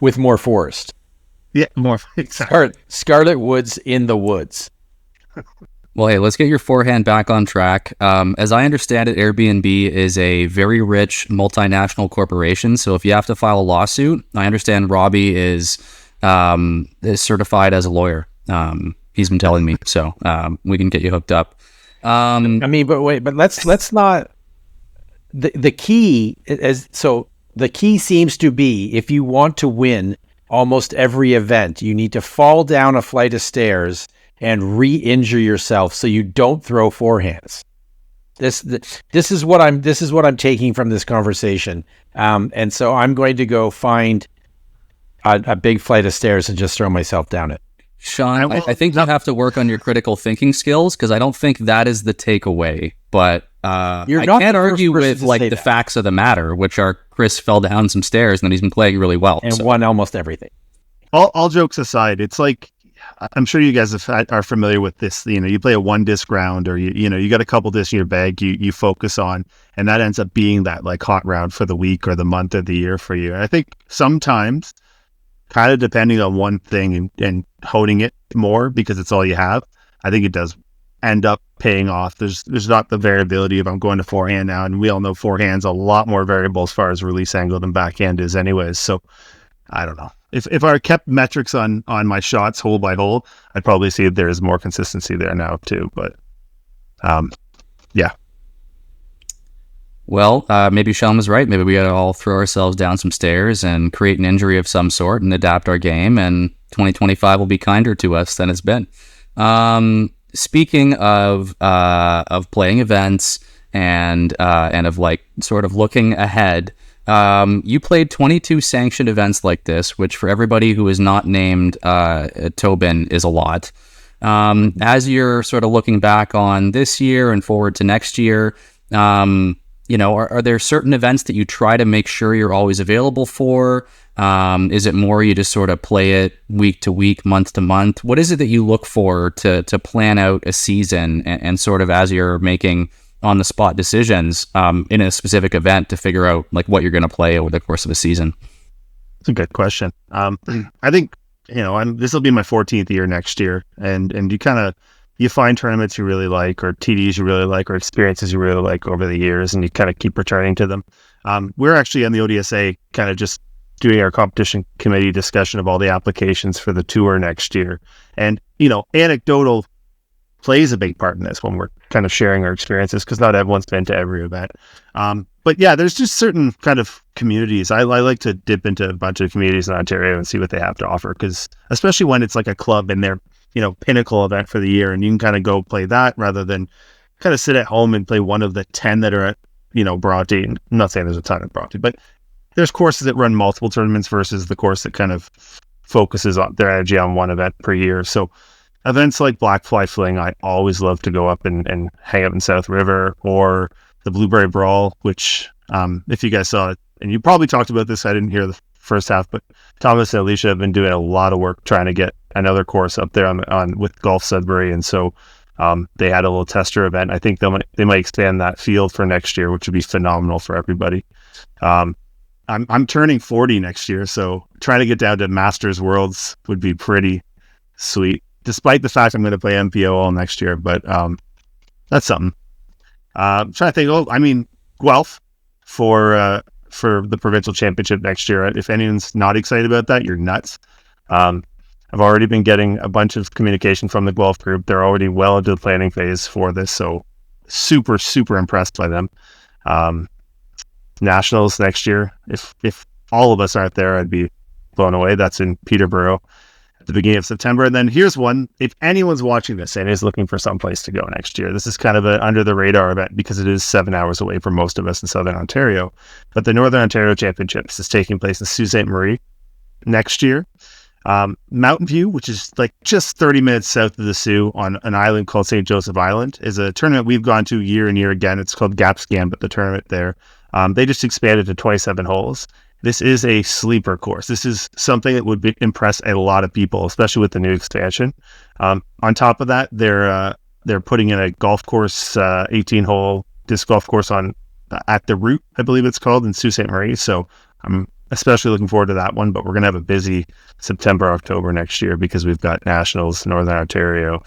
With more forest. Yeah, more. Exactly. Scarlet Woods in the woods. Well, hey, let's get your forehand back on track. As I understand it, Airbnb is a very rich multinational corporation. So if you have to file a lawsuit, I understand Robbie is certified as a lawyer. He's been telling me, so we can get you hooked up. But let's not. The key is, so the key seems to be, if you want to win almost every event, you need to fall down a flight of stairs and re-injure yourself so you don't throw forehands. This is what I'm taking from this conversation. And so I'm going to go find a big flight of stairs and just throw myself down it. Sean, I think you have to work on your critical thinking skills, because I don't think that is the takeaway. But I can't argue with the facts of the matter, which are Chris fell down some stairs and then he's been playing really well and won almost everything. All jokes aside, it's like, I'm sure you guys are familiar with this. You play a one disc round, or you got a couple discs in your bag you focus on, and that ends up being that like hot round for the week or the month or the year for you. And I think sometimes, kind of depending on one thing and honing it more because it's all you have, I think it does end up paying off. There's not the variability of I'm going to forehand now, and we all know forehand's a lot more variable as far as release angle than backhand is anyways. So I don't know. If I kept metrics on my shots hole by hole, I'd probably see there is more consistency there now too. But yeah. Well, maybe Sean was right. Maybe we got to all throw ourselves down some stairs and create an injury of some sort and adapt our game, and 2025 will be kinder to us than it's been. Speaking of playing events and of like sort of looking ahead, you played 22 sanctioned events like this, which for everybody who is not named Tobin is a lot. As you're sort of looking back on this year and forward to next year, are there certain events that you try to make sure you're always available for? Is it more you just sort of play it week to week, month to month? What is it that you look for to plan out a season and sort of as you're making on the spot decisions in a specific event to figure out like what you're going to play over the course of a season? It's a good question. I think, this will be my 14th year next year, and you find tournaments you really like, or TDs you really like, or experiences you really like over the years, and you kind of keep returning to them. We're actually on the ODSA kind of just doing our competition committee discussion of all the applications for the tour next year. And, anecdotal plays a big part in this when we're kind of sharing our experiences, because not everyone's been to every event. But yeah, there's just certain kind of communities. I like to dip into a bunch of communities in Ontario and see what they have to offer, because especially when it's like a club and their pinnacle event for the year, and you can kind of go play that rather than kind of sit at home and play one of the 10 that are at, Bronte. I'm not saying there's a ton at Bronte, but there's courses that run multiple tournaments versus the course that kind of focuses on their energy on one event per year. So events like Black Fly Fling, I always love to go up and hang out in South River, or the Blueberry Brawl, which if you guys saw it, and you probably talked about this, I didn't hear the first half, but Thomas and Alicia have been doing a lot of work trying to get another course up there on with Golf Sudbury, and so they had a little tester event. I think they might expand that field for next year, which would be phenomenal for everybody. I'm turning 40 next year, so trying to get down to Masters Worlds would be pretty sweet. despite the fact I'm going to play MPO all next year. But that's something. I'm trying to think. Oh, I mean, Guelph for the provincial championship next year. If anyone's not excited about that, you're nuts. I've already been getting a bunch of communication from the Guelph group. They're already well into the planning phase for this, so super, super impressed by them. Nationals next year. If all of us aren't there, I'd be blown away. That's in Peterborough at the beginning of September. And then here's one. If anyone's watching this and is looking for someplace to go next year, this is kind of an under the radar event because it is 7 hours away from most of us in Southern Ontario. But the Northern Ontario Championships is taking place in Sault Ste. Marie next year. Mountain View, which is like just 30 minutes south of the Sioux on an island called St. Joseph Island, is a tournament we've gone to year and year again. It's called Gaps Gambit, the tournament there. They just expanded to 27 holes. This is a sleeper course. This is something that would impress a lot of people, especially with the new expansion. On top of that, they're putting in a golf course, 18-hole disc golf course on at the Route, I believe it's called, in Sault Ste. Marie. So I'm especially looking forward to that one. But we're going to have a busy September, October next year because we've got Nationals, Northern Ontario,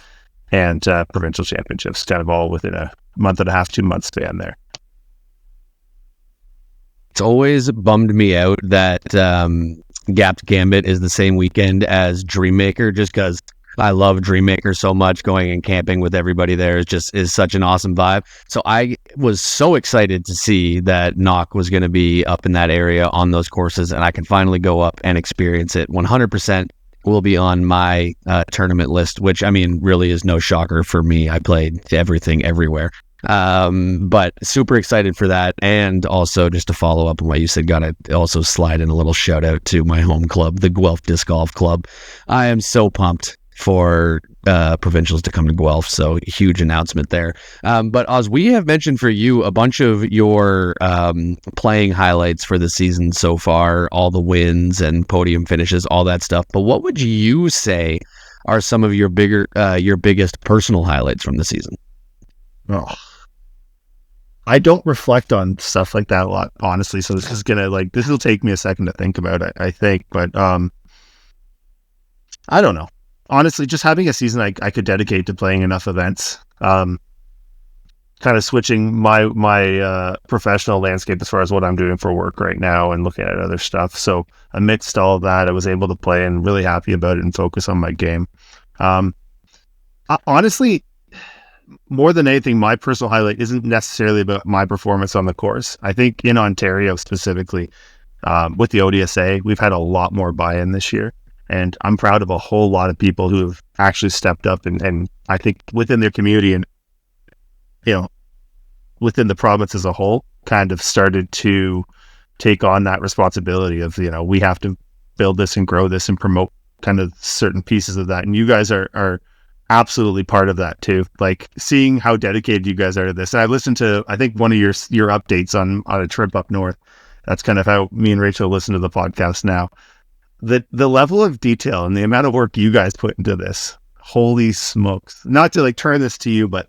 and provincial championships kind of all within a month and a half, 2 months span there. It's always bummed me out that Gaps Gambit is the same weekend as Dreammaker, just because I love Dreammaker so much. Going and camping with everybody there is such an awesome vibe. So I was so excited to see that Knock was going to be up in that area on those courses, and I can finally go up and experience it. 100% will be on my tournament list, which, I mean, really is no shocker for me. I played everything everywhere. But super excited for that. And also, just to follow up on what you said, gotta also slide in a little shout out to my home club, the Guelph Disc Golf Club. I am so pumped for provincials to come to Guelph, so huge announcement there. But Oz, we have mentioned for you a bunch of your playing highlights for the season so far, all the wins and podium finishes, all that stuff. But what would you say are some of your biggest personal highlights from the season? Oh, I don't reflect on stuff like that a lot, honestly. So this will take me a second to think about it, I think. But I don't know. Honestly, just having a season I could dedicate to playing enough events, kind of switching my professional landscape as far as what I'm doing for work right now and looking at other stuff. So amidst all of that, I was able to play and really happy about it and focus on my game. Honestly, more than anything, my personal highlight isn't necessarily about my performance on the course. I think in Ontario specifically, with the ODSA, we've had a lot more buy-in this year. And I'm proud of a whole lot of people who have actually stepped up and I think within their community and, within the province as a whole, kind of started to take on that responsibility of, we have to build this and grow this and promote kind of certain pieces of that. And you guys are absolutely part of that too. Like seeing how dedicated you guys are to this. And I listened to, I think, one of your updates on a trip up north. That's kind of how me and Rachel listen to the podcast now. The level of detail and the amount of work you guys put into this, holy smokes. Not to turn this to you, but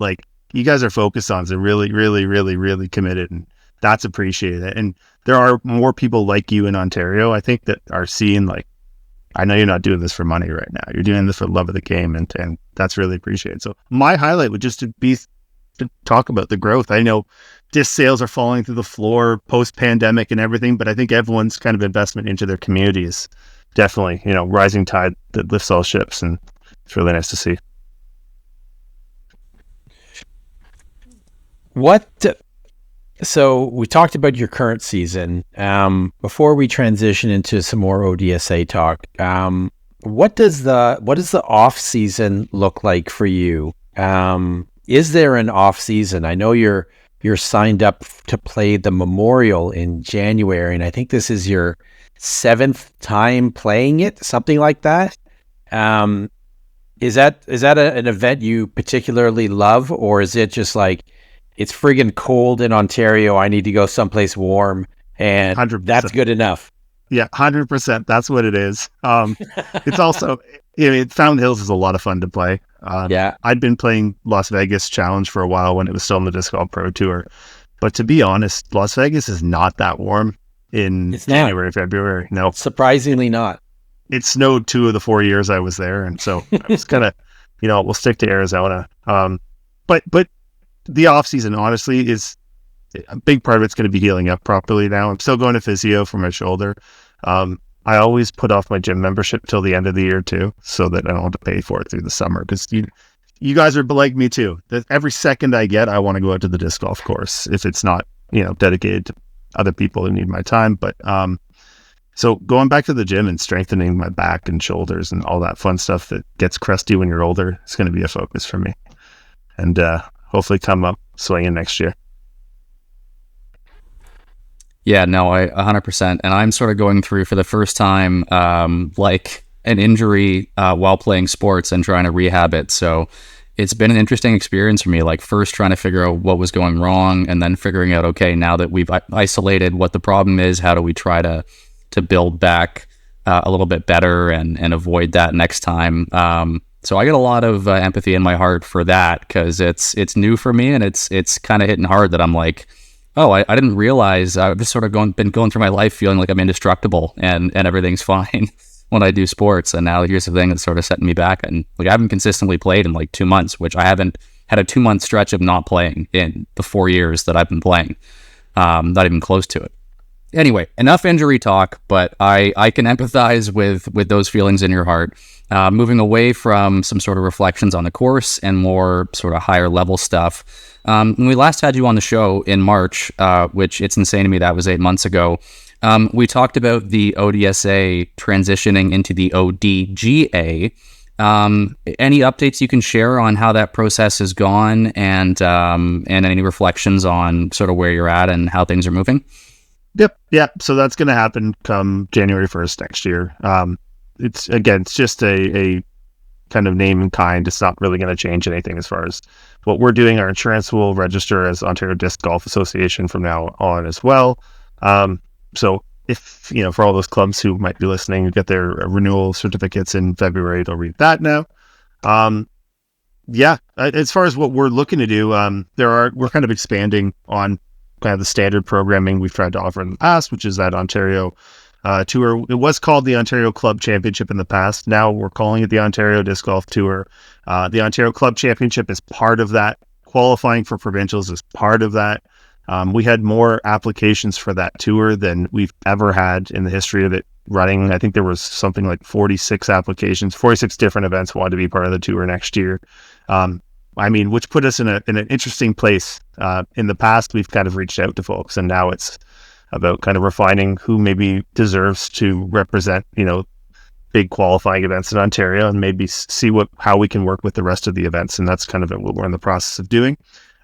you guys are focused on it, really, really, really, really committed, and that's appreciated. And there are more people like you in Ontario, I think, that are seeing I know you're not doing this for money right now. You're doing this for the love of the game, and that's really appreciated. So my highlight would just be to talk about the growth. I know disc sales are falling through the floor post-pandemic and everything, but I think everyone's kind of investment into their communities definitely, rising tide that lifts all ships, and it's really nice to see. So we talked about your current season. Before we transition into some more ODSA talk, what does the off season look like for you? Is there an off season? I know you're signed up to play the Memorial in January, and I think this is your 7th time playing it, something like that. Is that an event you particularly love, or is it just it's friggin' cold in Ontario, I need to go someplace warm, and 100%. That's good enough? Yeah, 100%. That's what it is. It's also, Fountain Hills is a lot of fun to play. Yeah, I'd been playing Las Vegas Challenge for a while when it was still in the Disc Golf Pro Tour, but to be honest, Las Vegas is not that warm in January, February. No, surprisingly not. It snowed 2 of the 4 years I was there, and so I was kind of we'll stick to Arizona. But the off season, honestly, is a big part of it's going to be healing up properly now. I'm still going to physio for my shoulder. I always put off my gym membership till the end of the year too, so that I don't have to pay for it through the summer. Because you guys are like me too. That every second I get, I want to go out to the disc golf course if it's not, dedicated to other people who need my time. But so going back to the gym and strengthening my back and shoulders and all that fun stuff that gets crusty when you're older is going to be a focus for me. And hopefully come up swinging next year. Yeah, no, I 100%. And I'm sort of going through for the first time, like an injury while playing sports and trying to rehab it. So it's been an interesting experience for me, like first trying to figure out what was going wrong and then figuring out, okay, now that we've isolated what the problem is, how do we try to build back a little bit better and avoid that next time. So I get a lot of empathy in my heart for that because it's new for me and it's kind of hitting hard that I'm like, oh, I didn't realize I've just sort of been going through my life feeling like I'm indestructible and everything's fine when I do sports. And now here's the thing that's sort of setting me back. And like I haven't consistently played in like 2 months, which I haven't had a 2-month stretch of not playing in the 4 years that I've been playing. Not even close to it. Anyway, enough injury talk, but I can empathize with those feelings in your heart. Moving away from some sort of reflections on the course and more sort of higher level stuff. When we last had you on the show in March, which it's insane to me that was 8 months ago, we talked about the ODSA transitioning into the ODGA. Any updates you can share on how that process has gone and any reflections on sort of where you're at and how things are moving? Yep. So that's going to happen come January 1st next year. It's just a kind of name and kind. It's not really going to change anything as far as what we're doing. Our insurance will register as Ontario Disc Golf Association from now on as well. So if, for all those clubs who might be listening, get their renewal certificates in February, they'll read that now. As far as what we're looking to do, we're kind of expanding on kind of the standard programming we've tried to offer in the past, which is that Ontario Tour. It was called the Ontario Club Championship in the past. Now we're calling it the Ontario Disc Golf Tour. The Ontario Club Championship is part of that. Qualifying for provincials is part of that. We had more applications for that tour than we've ever had in the history of it running. I think there was something like 46 applications, 46 different events wanted to be part of the tour next year. Which put us in an interesting place. In the past, we've kind of reached out to folks, and now it's about kind of refining who maybe deserves to represent, big qualifying events in Ontario, and maybe see how we can work with the rest of the events. And that's kind of what we're in the process of doing.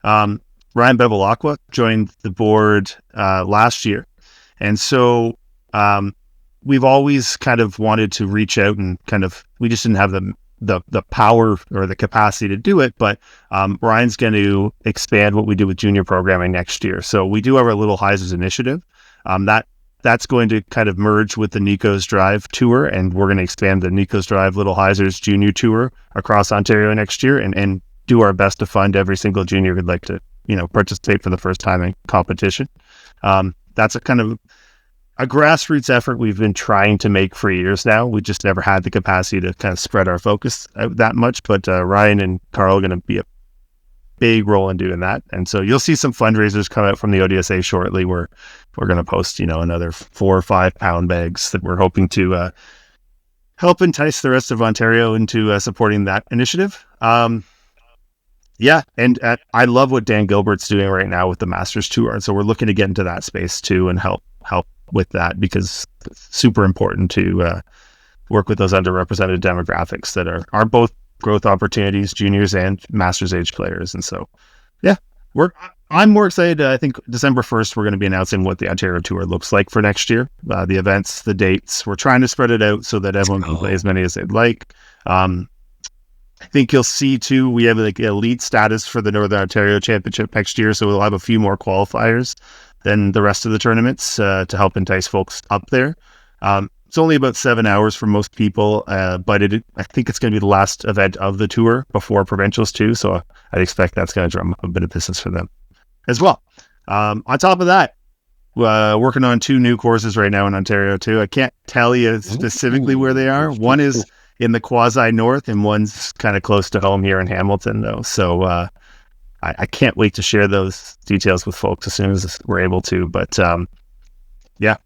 Ryan Bevilacqua joined the board last year, and so we've always kind of wanted to reach out and we just didn't have the power or the capacity to do it, but Ryan's going to expand what we do with junior programming next year. So we do have our Little Hyzers initiative. That's going to kind of merge with the Nico's Drive tour, and we're going to expand the Nico's Drive Little Hyzers junior tour across Ontario next year and do our best to fund every single junior who'd like to, participate for the first time in competition. That's a kind of a grassroots effort we've been trying to make for years now. We just never had the capacity to kind of spread our focus out that much, but Ryan and Carl are going to be a big role in doing that. And so you'll see some fundraisers come out from the ODSA shortly where we're going to post, another 4 or 5 pound bags that we're hoping to help entice the rest of Ontario into supporting that initiative. And I love what Dan Gilbert's doing right now with the Masters Tour. And so we're looking to get into that space too and help with that, because it's super important to work with those underrepresented demographics that are both growth opportunities, juniors and Masters age players. And so, I'm more excited. I think December 1st, we're going to be announcing what the Ontario Tour looks like for next year. The events, the dates, we're trying to spread it out so that everyone can play as many as they'd like. I think you'll see too, we have like elite status for the Northern Ontario Championship next year. So we'll have a few more qualifiers than the rest of the tournaments to help entice folks up there. It's only about 7 hours for most people, but I think it's going to be the last event of the tour before provincials too. So I'd expect that's going to drum up a bit of business for them as well. On top of that, working on 2 new courses right now in Ontario too. I can't tell you specifically where they are. One is in the quasi north, and one's kind of close to home here in Hamilton, though. So I can't wait to share those details with folks as soon as we're able to. But yeah,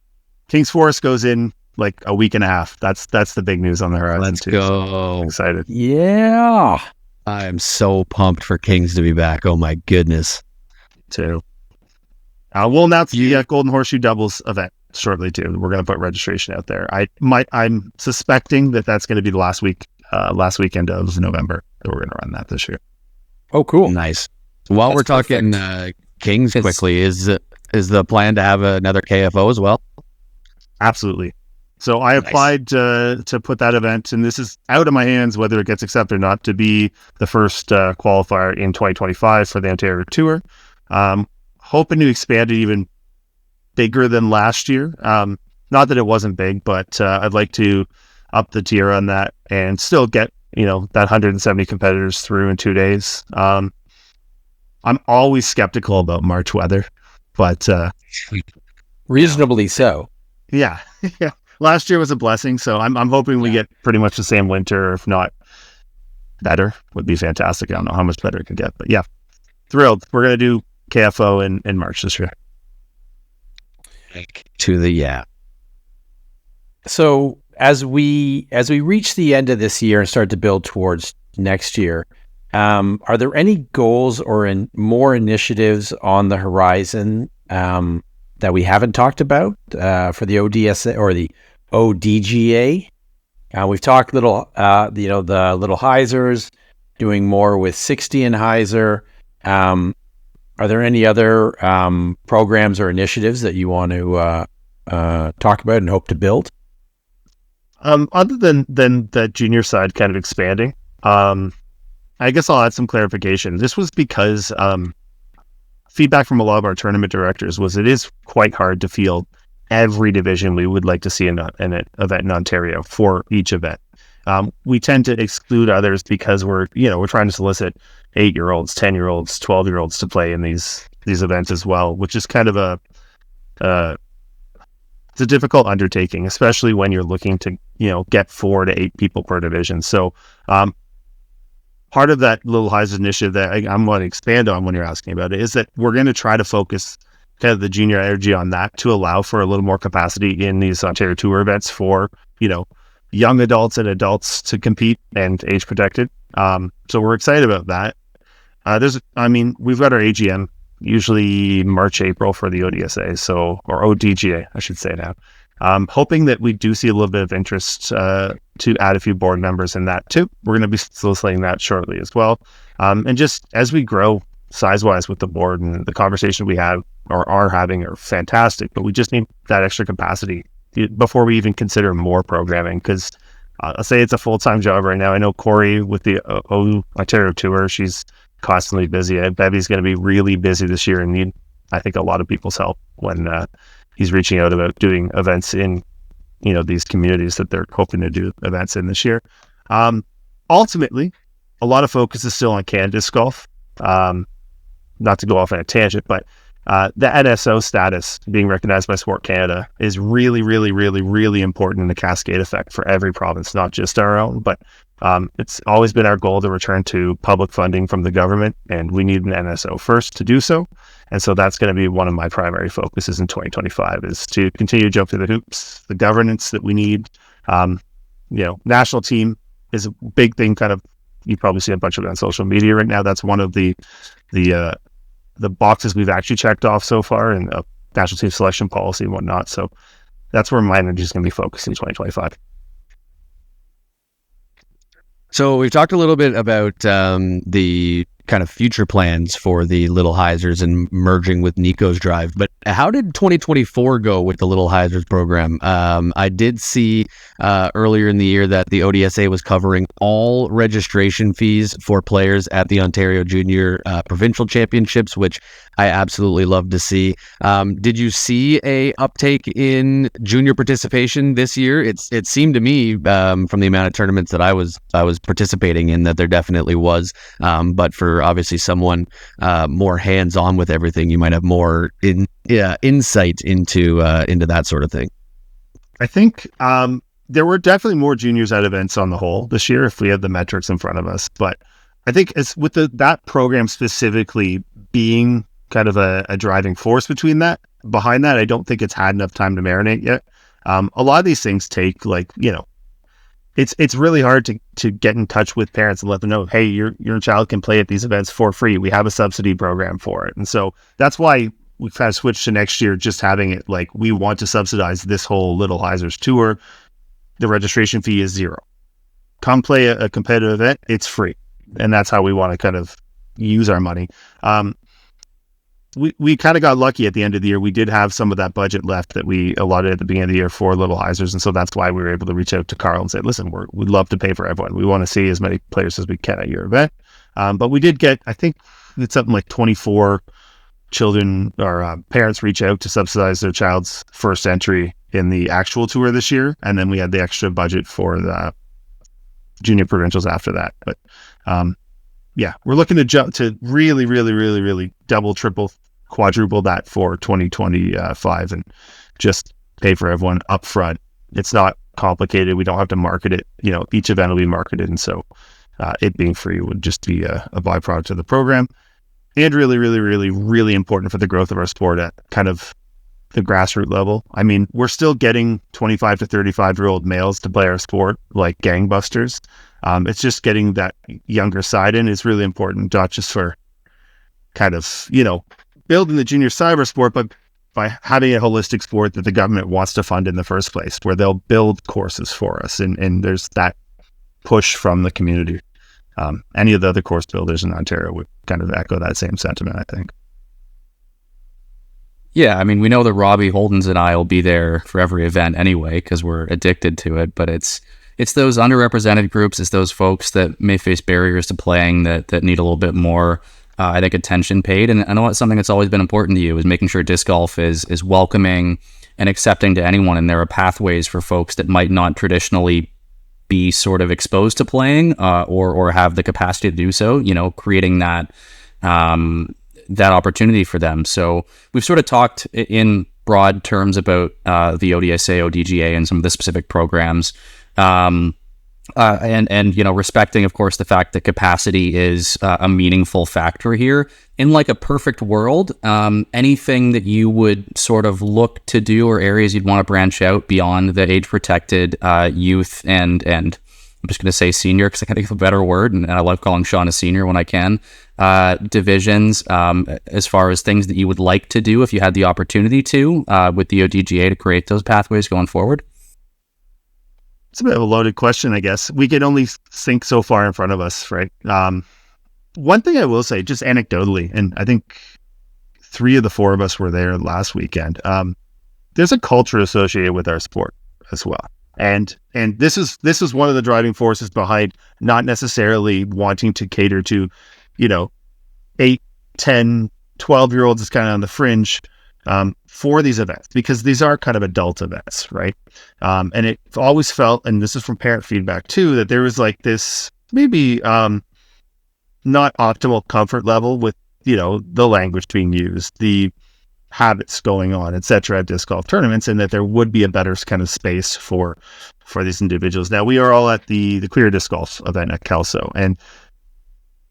King's Forest goes in like a week and a half. That's the big news on the horizon. Let's too. go. So I'm excited. Yeah. I am so pumped for Kings to be back. Oh my goodness. Too. We'll announce the Golden Horseshoe Doubles event shortly too. We're going to put registration out there. I'm suspecting that's going to be the last weekend of November that we're going to run that this year. Oh, cool. Nice. While That's we're talking Kings quickly, is the plan to have another KFO as well? Absolutely. So I applied to put that event, and this is out of my hands whether it gets accepted or not, to be the first qualifier in 2025 for the Ontario Tour. Hoping to expand it even bigger than last year. Not that it wasn't big, but I'd like to up the tier on that and still get that 170 competitors through in 2 days. I'm always skeptical about March weather, but reasonably so. Yeah. Last year was a blessing, so I'm hoping we get pretty much the same winter, if not better. Would be fantastic. I don't know how much better it could get, but yeah, thrilled. We're gonna do KFO in March this year. So as we reach the end of this year and start to build towards next year, are there any goals or more initiatives on the horizon that we haven't talked about for the ODSA or the ODGA? We've talked the little hyzers, doing more with 60 and hyzer. Are there any other programs or initiatives that you want to talk about and hope to build? Other than the junior side kind of expanding, I guess I'll add some clarification. This was because feedback from a lot of our tournament directors was it is quite hard to field every division we would like to see in an event in Ontario for each event. We tend to exclude others because we're trying to solicit 8-year-olds, 10-year-olds, 12-year-olds to play in these events as well, which is kind of it's a difficult undertaking, especially when you're looking to get 4 to 8 people per division. So part of that Little Highs initiative that I'm going to expand on when you're asking about it is that we're going to try to focus kind of the junior energy on that to allow for a little more capacity in these Ontario Tour events for young adults and adults to compete and age protected. So we're excited about that. We've got our AGM usually March, April for the ODSA, or ODGA, I should say now. Hoping that we do see a little bit of interest to add a few board members in that too. We're going to be soliciting that shortly as well. And just as we grow size-wise with the board, and the conversation we have or are having are fantastic, but we just need that extra capacity before we even consider more programming, because I'll say it's a full-time job right now. I know Corey with the Ontario Tour, she's constantly busy. Bevy's going to be really busy this year and need, I think, a lot of people's help when he's reaching out about doing events in these communities that they're hoping to do events in this year. Ultimately, a lot of focus is still on Canada Disc Golf. Not to go off on a tangent, but the NSO status being recognized by Sport Canada is really, really, really, really important in the cascade effect for every province, not just our own. But it's always been our goal to return to public funding from the government, and we need an NSO first to do so. And so that's going to be one of my primary focuses in 2025, is to continue to jump through the hoops, the governance that we need. National team is a big thing. Kind of, you probably see a bunch of it on social media right now. That's one of the boxes we've actually checked off so far in national team selection policy and whatnot. So that's where my energy is going to be focused in 2025. So we've talked a little bit about the kind of future plans for the Little Hyzers and merging with Nico's Drive, but how did 2024 go with the Little Hyzers program? I did see earlier in the year that the ODSA was covering all registration fees for players at the Ontario Junior Provincial Championships, which I absolutely love to see. Did you see a uptake in junior participation this year? It seemed to me from the amount of tournaments that I was participating in that there definitely was. But for obviously someone more hands-on with everything, you might have more insight into that sort of thing. I think there were definitely more juniors at events on the whole this year if we had the metrics in front of us. But I think as with that program specifically being kind of a driving force behind that, I don't think it's had enough time to marinate yet. A lot of these things take it's really hard to get in touch with parents and let them know, hey, your child can play at these events for free. We have a subsidy program for it. And so that's why we've kind of switched to next year, just having it like, we want to subsidize this whole Little Heisers tour. The registration fee is $0. Come play a competitive event, it's free. And that's how we want to kind of use our money. We kind of got lucky at the end of the year. We did have some of that budget left that we allotted at the beginning of the year for Little Heisers. And so that's why we were able to reach out to Carl and say, listen, we'd love to pay for everyone. We want to see as many players as we can at your event. But we did get, I think it's something like 24 children or parents reach out to subsidize their child's first entry in the actual tour this year. And then we had the extra budget for the junior provincials after that. But we're looking to jump to really, really, really, really double, triple, quadruple that for 2025 and just pay for everyone up front. It's not complicated. We don't have to market it. Each event will be marketed. And so it being free would just be a byproduct of the program, and really, really, really, really important for the growth of our sport at kind of the grassroots level. I mean, we're still getting 25 to 35-year-old males to play our sport like gangbusters. It's just getting that younger side in is really important, not just for kind of, building the junior cyber sport, but by having a holistic sport that the government wants to fund in the first place, where they'll build courses for us. And there's that push from the community. Any of the other course builders in Ontario would kind of echo that same sentiment, I think. Yeah, I mean, we know that Robbie Holdens and I will be there for every event anyway, because we're addicted to it, but it's those underrepresented groups, it's those folks that may face barriers to playing that need a little bit more, I think, attention paid. And I know it's something that's always been important to you, is making sure disc golf is welcoming and accepting to anyone. And there are pathways for folks that might not traditionally be sort of exposed to playing or have the capacity to do so, creating that opportunity for them. So we've sort of talked in broad terms about the ODSA, ODGA, and some of the specific programs. And respecting, of course, the fact that capacity is a meaningful factor here. In like a perfect world, anything that you would sort of look to do or areas you'd want to branch out beyond the age-protected youth and I'm just going to say senior because I can't think of a better word, and I love calling Sean a senior when I can, divisions, as far as things that you would like to do if you had the opportunity to with the ODGA to create those pathways going forward? It's a bit of a loaded question, I guess. We can only think so far in front of us, right? One thing I will say, just anecdotally, and I think 3 of the 4 of us were there last weekend, there's a culture associated with our sport as well. And this is one of the driving forces behind not necessarily wanting to cater to, 8, 10, 12-year-olds is kind of on the fringe for these events, because these are kind of adult events, right? And it always felt, and this is from parent feedback too, that there was like this maybe not optimal comfort level with, the language being used, the habits going on, etc. at disc golf tournaments, and that there would be a better kind of space for these individuals. Now, we are all at the Queer Disc Golf event at Kelso, and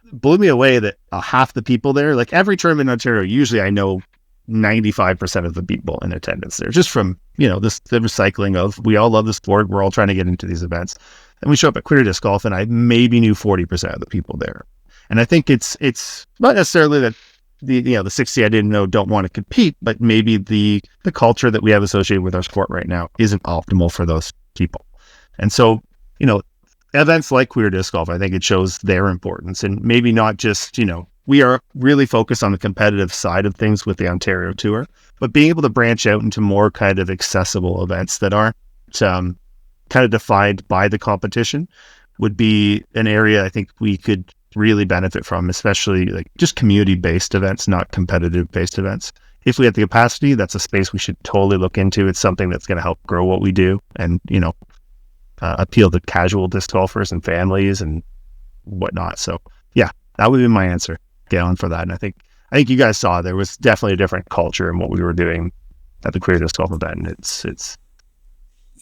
it blew me away that half the people there, like every tournament in Ontario, usually I know 95% of the people in attendance there, just from, the recycling of, we all love the sport, we're all trying to get into these events. And we show up at Queer Disc Golf, and I maybe knew 40% of the people there. And I think it's not necessarily that the 60 I didn't know don't want to compete, but maybe the culture that we have associated with our sport right now isn't optimal for those people. And so, events like Queer Disc Golf, I think it shows their importance, and maybe not just, we are really focused on the competitive side of things with the Ontario Tour, but being able to branch out into more kind of accessible events that aren't kind of defined by the competition would be an area I think we could really benefit from, especially like just community-based events, not competitive-based events. If we have the capacity, that's a space we should totally look into. It's something that's going to help grow what we do and, appeal to casual disc golfers and families and whatnot. So yeah, that would be my answer, Galen, for that. And I think you guys saw there was definitely a different culture in what we were doing at the Queer Disc Golf event. And it's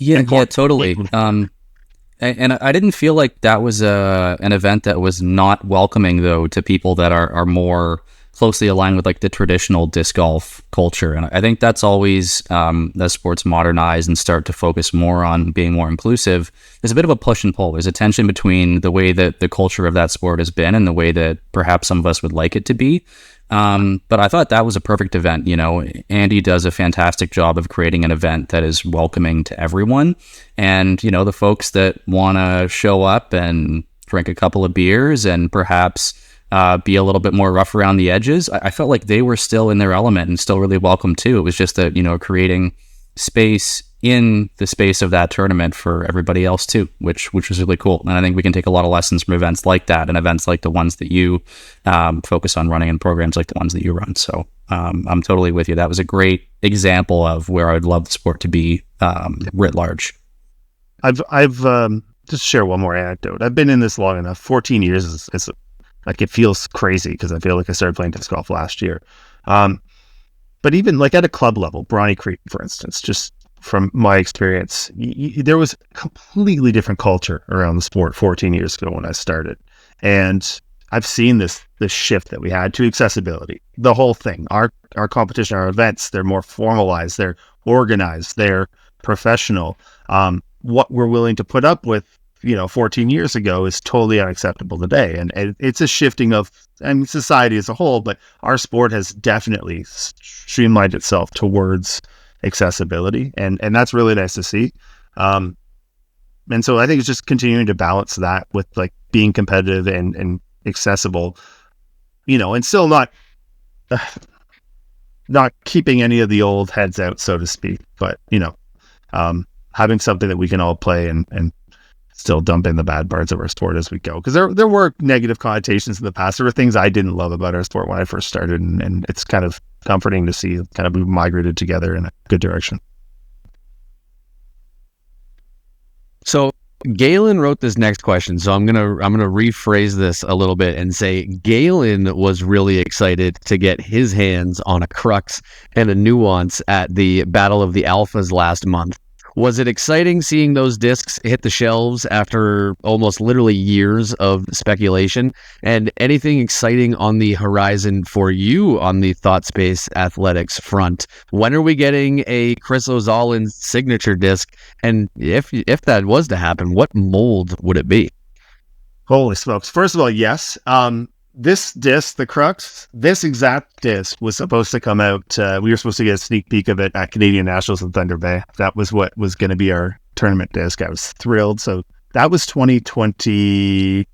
Yeah, totally. And I didn't feel like that was an event that was not welcoming, though, to people that are more closely aligned with like the traditional disc golf culture. And I think that's always, as sports modernize and start to focus more on being more inclusive, there's a bit of a push and pull. There's a tension between the way that the culture of that sport has been and the way that perhaps some of us would like it to be. But I thought that was a perfect event. You know, Andy does a fantastic job of creating an event that is welcoming to everyone. And, you know, the folks that want to show up and drink a couple of beers and perhaps be a little bit more rough around the edges, I felt like they were still in their element and still really welcome too. It was just that, you know, creating space in the space of that tournament for everybody else too, which was really cool. And I think we can take a lot of lessons from events like that and events like the ones that you focus on running and programs like the ones that you run. So I'm totally with you. That was a great example of where I would love the sport to be writ large. I've just share one more anecdote. I've been in this long enough. 14 years is like, it feels crazy because I feel like I started playing disc golf last year. But even like at a club level, Bronte Creek, for instance, just from my experience, there was a completely different culture around the sport 14 years ago when I started. And I've seen this shift that we had to accessibility. The whole thing, our competition, our events, they're more formalized, they're organized, they're professional. What we're willing to put up with, 14 years ago is totally unacceptable today. And it's a shifting of, society as a whole, but our sport has definitely streamlined itself towards accessibility. And that's really nice to see. And so I think it's just continuing to balance that with like being competitive and accessible, and still not keeping any of the old heads out, so to speak, but, having something that we can all play and still dump in the bad parts of our sport as we go. Because there were negative connotations in the past. There were things I didn't love about our sport when I first started, and it's kind of comforting to see kind of we've migrated together in a good direction. So Galen wrote this next question, so I'm gonna rephrase this a little bit and say Galen was really excited to get his hands on a crux and a nuance at the Battle of the Alphas last month. Was it exciting seeing those discs hit the shelves after almost literally years of speculation? And anything exciting on the horizon for you on the Thought Space Athletics front? When are we getting a Chris Ozolins signature disc? And if that was to happen, what mold would it be? Holy smokes. First of all, yes. This disc, the Crux, this exact disc was supposed to come out. We were supposed to get a sneak peek of it at Canadian Nationals in Thunder Bay. That was what was going to be our tournament disc. I was thrilled. So that was 2020,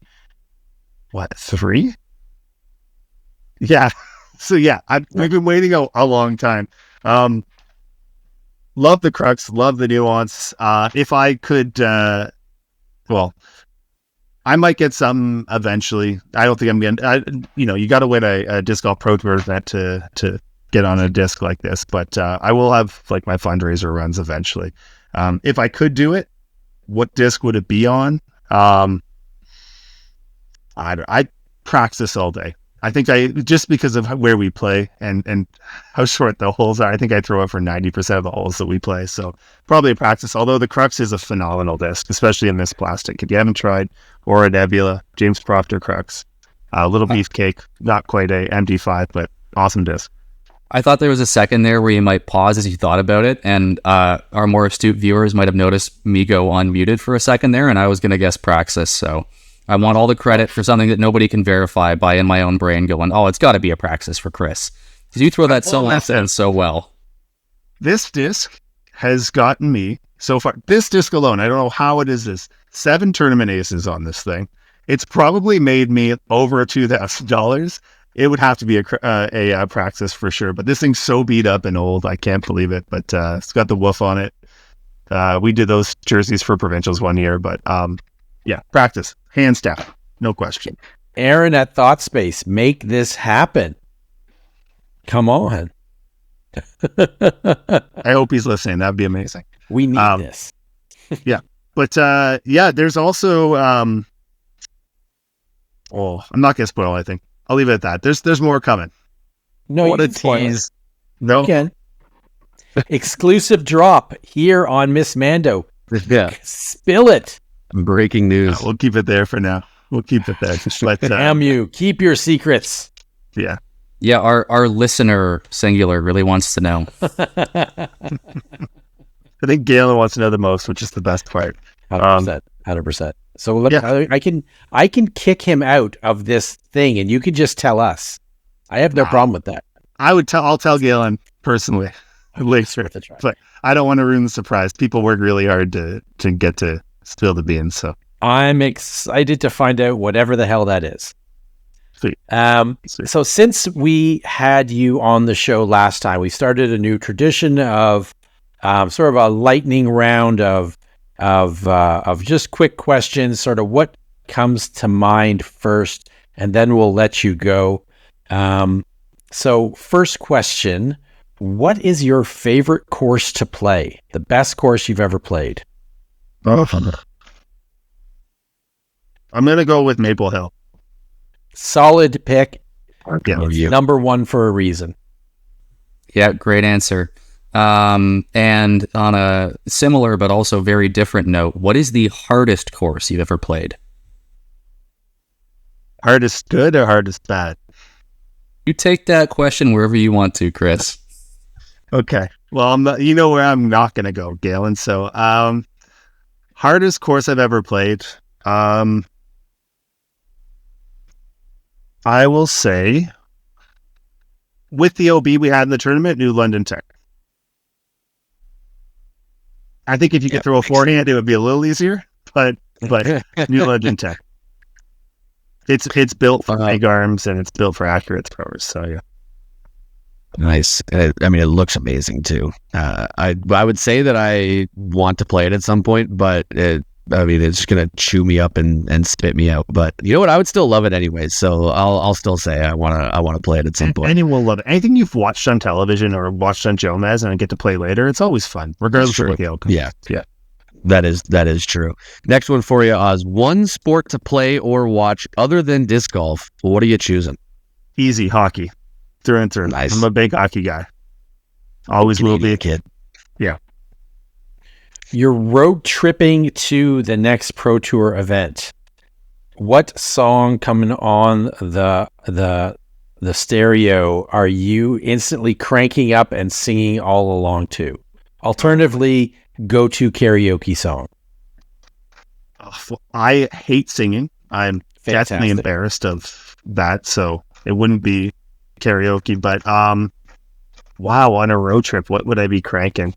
3? Yeah. So yeah, I've been waiting a long time. Love the Crux, love the nuance. If I could, I might get some eventually. I don't think I'm getting, you got to win a Disc Golf Pro Tour event to get on a disc like this, but I will have like my fundraiser runs eventually. If I could do it, what disc would it be on? I'd practice all day. I think just because of where we play and how short the holes are, I think I throw it for 90% of the holes that we play. So probably a practice, although the Crux is a phenomenal disc, especially in this plastic. If you haven't tried Aura Nebula, James Proctor Crux, Little Beefcake, not quite a MD5, but awesome disc. I thought there was a second there where you might pause as you thought about it, and our more astute viewers might have noticed me go unmuted for a second there, and I was going to guess Praxis, so I want all the credit for something that nobody can verify by in my own brain going, oh, it's got to be a Praxis for Chris. Because you throw that so well. This disc has gotten me so far. This disc alone, I don't know how it is this. 7 tournament aces on this thing. It's probably made me over $2,000. It would have to be a Praxis for sure. But this thing's so beat up and old, I can't believe it. But it's got the woof on it. We did those jerseys for provincials one year, but yeah, Praxis, hands down, no question. Aaron at Thought Space, make this happen. Come on. I hope he's listening. That'd be amazing. We need this. Yeah. But there's also I'm not gonna spoil anything. I'll leave it at that. There's more coming. No, what a tease. No. You can. Exclusive drop here on Miss Mando. Yeah. Spill it. Breaking news. We'll keep it there for now. We'll keep it there. But, Damn you. Keep your secrets. yeah. Yeah, our listener, singular, really wants to know. I think Galen wants to know the most, which is the best part. 100%. 100%. So look, Yeah. I can kick him out of this thing, and you can just tell us. I have no problem with that. I'll tell Galen personally later, Worth a try. but I don't want to ruin the surprise. People work really hard to get to spill the beans. So I'm excited to find out whatever the hell that is. sweet. Sweet. So since we had you on the show last time, we started a new tradition of sort of a lightning round of just quick questions, sort of what comes to mind first, and then we'll let you go. So first question, what is your favorite course to play? The best course you've ever played? I'm going to go with Maple Hill. Solid pick. Yeah. It's number one for a reason. Yeah, great answer. And on a similar but also very different note, what is the hardest course you've ever played? Hardest good or hardest bad? You take that question wherever you want to, Chris. Okay. Well, you know where I'm not going to go, Galen. So, hardest course I've ever played. I will say, with the OB we had in the tournament, New London Tech. I think if you could throw a forehand, it would be a little easier, but New London Tech. It's built for big arms and it's built for accurate throwers. So yeah. Nice. I mean, it looks amazing too. I would say that I want to play it at some point, but it's gonna chew me up and spit me out. But you know what? I would still love it anyways. So I'll still say I wanna play it at some point. Anyone will love it. Anything you've watched on television or watched on Jomez and get to play later, it's always fun, regardless of what the outcome. Yeah. That is true. Next one for you, Oz. One sport to play or watch other than disc golf. What are you choosing? Easy hockey, through and through. Nice. I'm a big hockey guy. Always will be a kid. Yeah. You're road tripping to the next Pro Tour event. What song coming on the stereo are you instantly cranking up and singing all along to? Alternatively, go-to karaoke song. I hate singing. I'm definitely Fantastic. embarrassed of that, so it wouldn't be karaoke. But wow, on a road trip, what would I be cranking?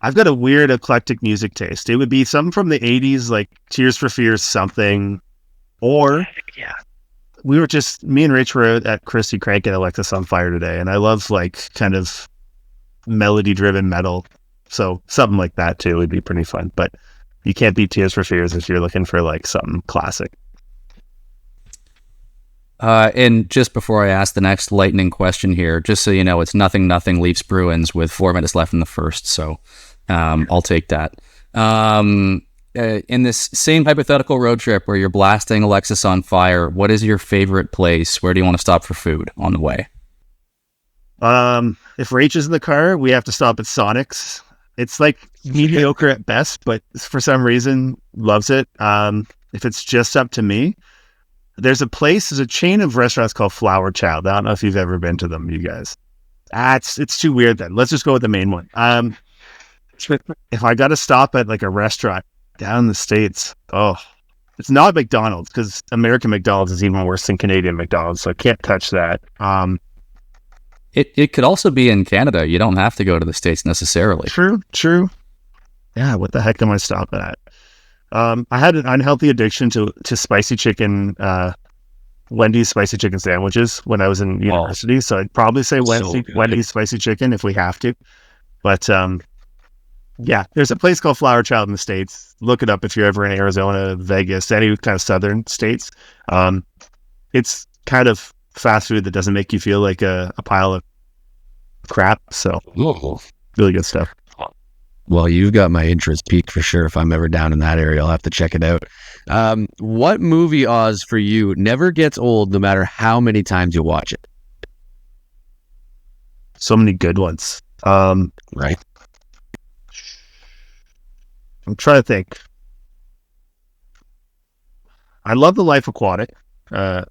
I've got a weird eclectic music taste. It would be something from the 80s, like Tears for Fears something, or me and Rich were at Christy cranking Alexis on Fire today, and I love like kind of melody-driven metal. So something like that too would be pretty fun. But you can't beat Tears for Fears if you're looking for like something classic. And just before I ask the next lightning question here, just so you know, it's 0-0 Leafs Bruins with 4 minutes left in the first. So I'll take that. In this same hypothetical road trip where you're blasting Alexis on Fire, what is your favorite place? Where do you want to stop for food on the way? If Rach is in the car, we have to stop at Sonic's. It's like mediocre at best, but for some reason loves it. If it's just up to me, there's a chain of restaurants called Flower Child. I don't know if you've ever been to them, you guys. It's too weird then. Let's just go with the main one. If I got to stop at like a restaurant down in the States, it's not McDonald's, because American McDonald's is even worse than Canadian McDonald's, so I can't touch that. It could also be in Canada. You don't have to go to the States necessarily. True. Yeah, what the heck am I stopping at? I had an unhealthy addiction to spicy chicken, Wendy's spicy chicken sandwiches when I was in university. So I'd probably say Wendy's spicy chicken if we have to. But yeah, there's a place called Flower Child in the States. Look it up if you're ever in Arizona, Vegas, any kind of southern states. It's kind of fast food that doesn't make you feel like a pile of crap. So really good stuff. Well, you've got my interest peaked for sure. If I'm ever down in that area, I'll have to check it out. What movie, Oz, for you never gets old no matter how many times you watch it? So many good ones. Right. I'm trying to think. I love The Life Aquatic,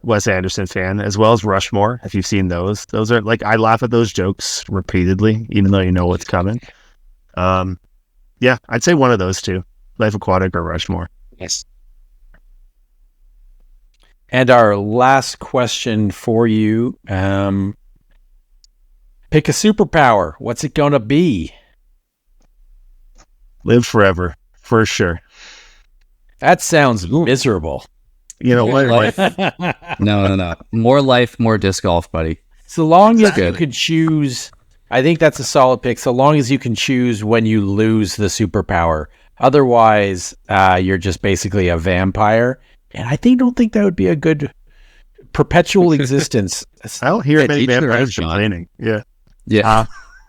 Wes Anderson fan, as well as Rushmore, if you've seen those. Those are like, I laugh at those jokes repeatedly, even though you know what's coming. Yeah, I'd say one of those two, Life Aquatic or Rushmore. Yes. And our last question for you, pick a superpower. What's it going to be? Live forever, for sure. That sounds miserable. You know what? Like, No. More life, more disc golf, buddy. So long as you good. could choose, I think that's a solid pick. So long as you can choose when you lose the superpower. Otherwise, you're just basically a vampire. And I don't think that would be a good perpetual existence. I don't hear many teach their own, vampires Sean. complaining. Yeah. Yeah.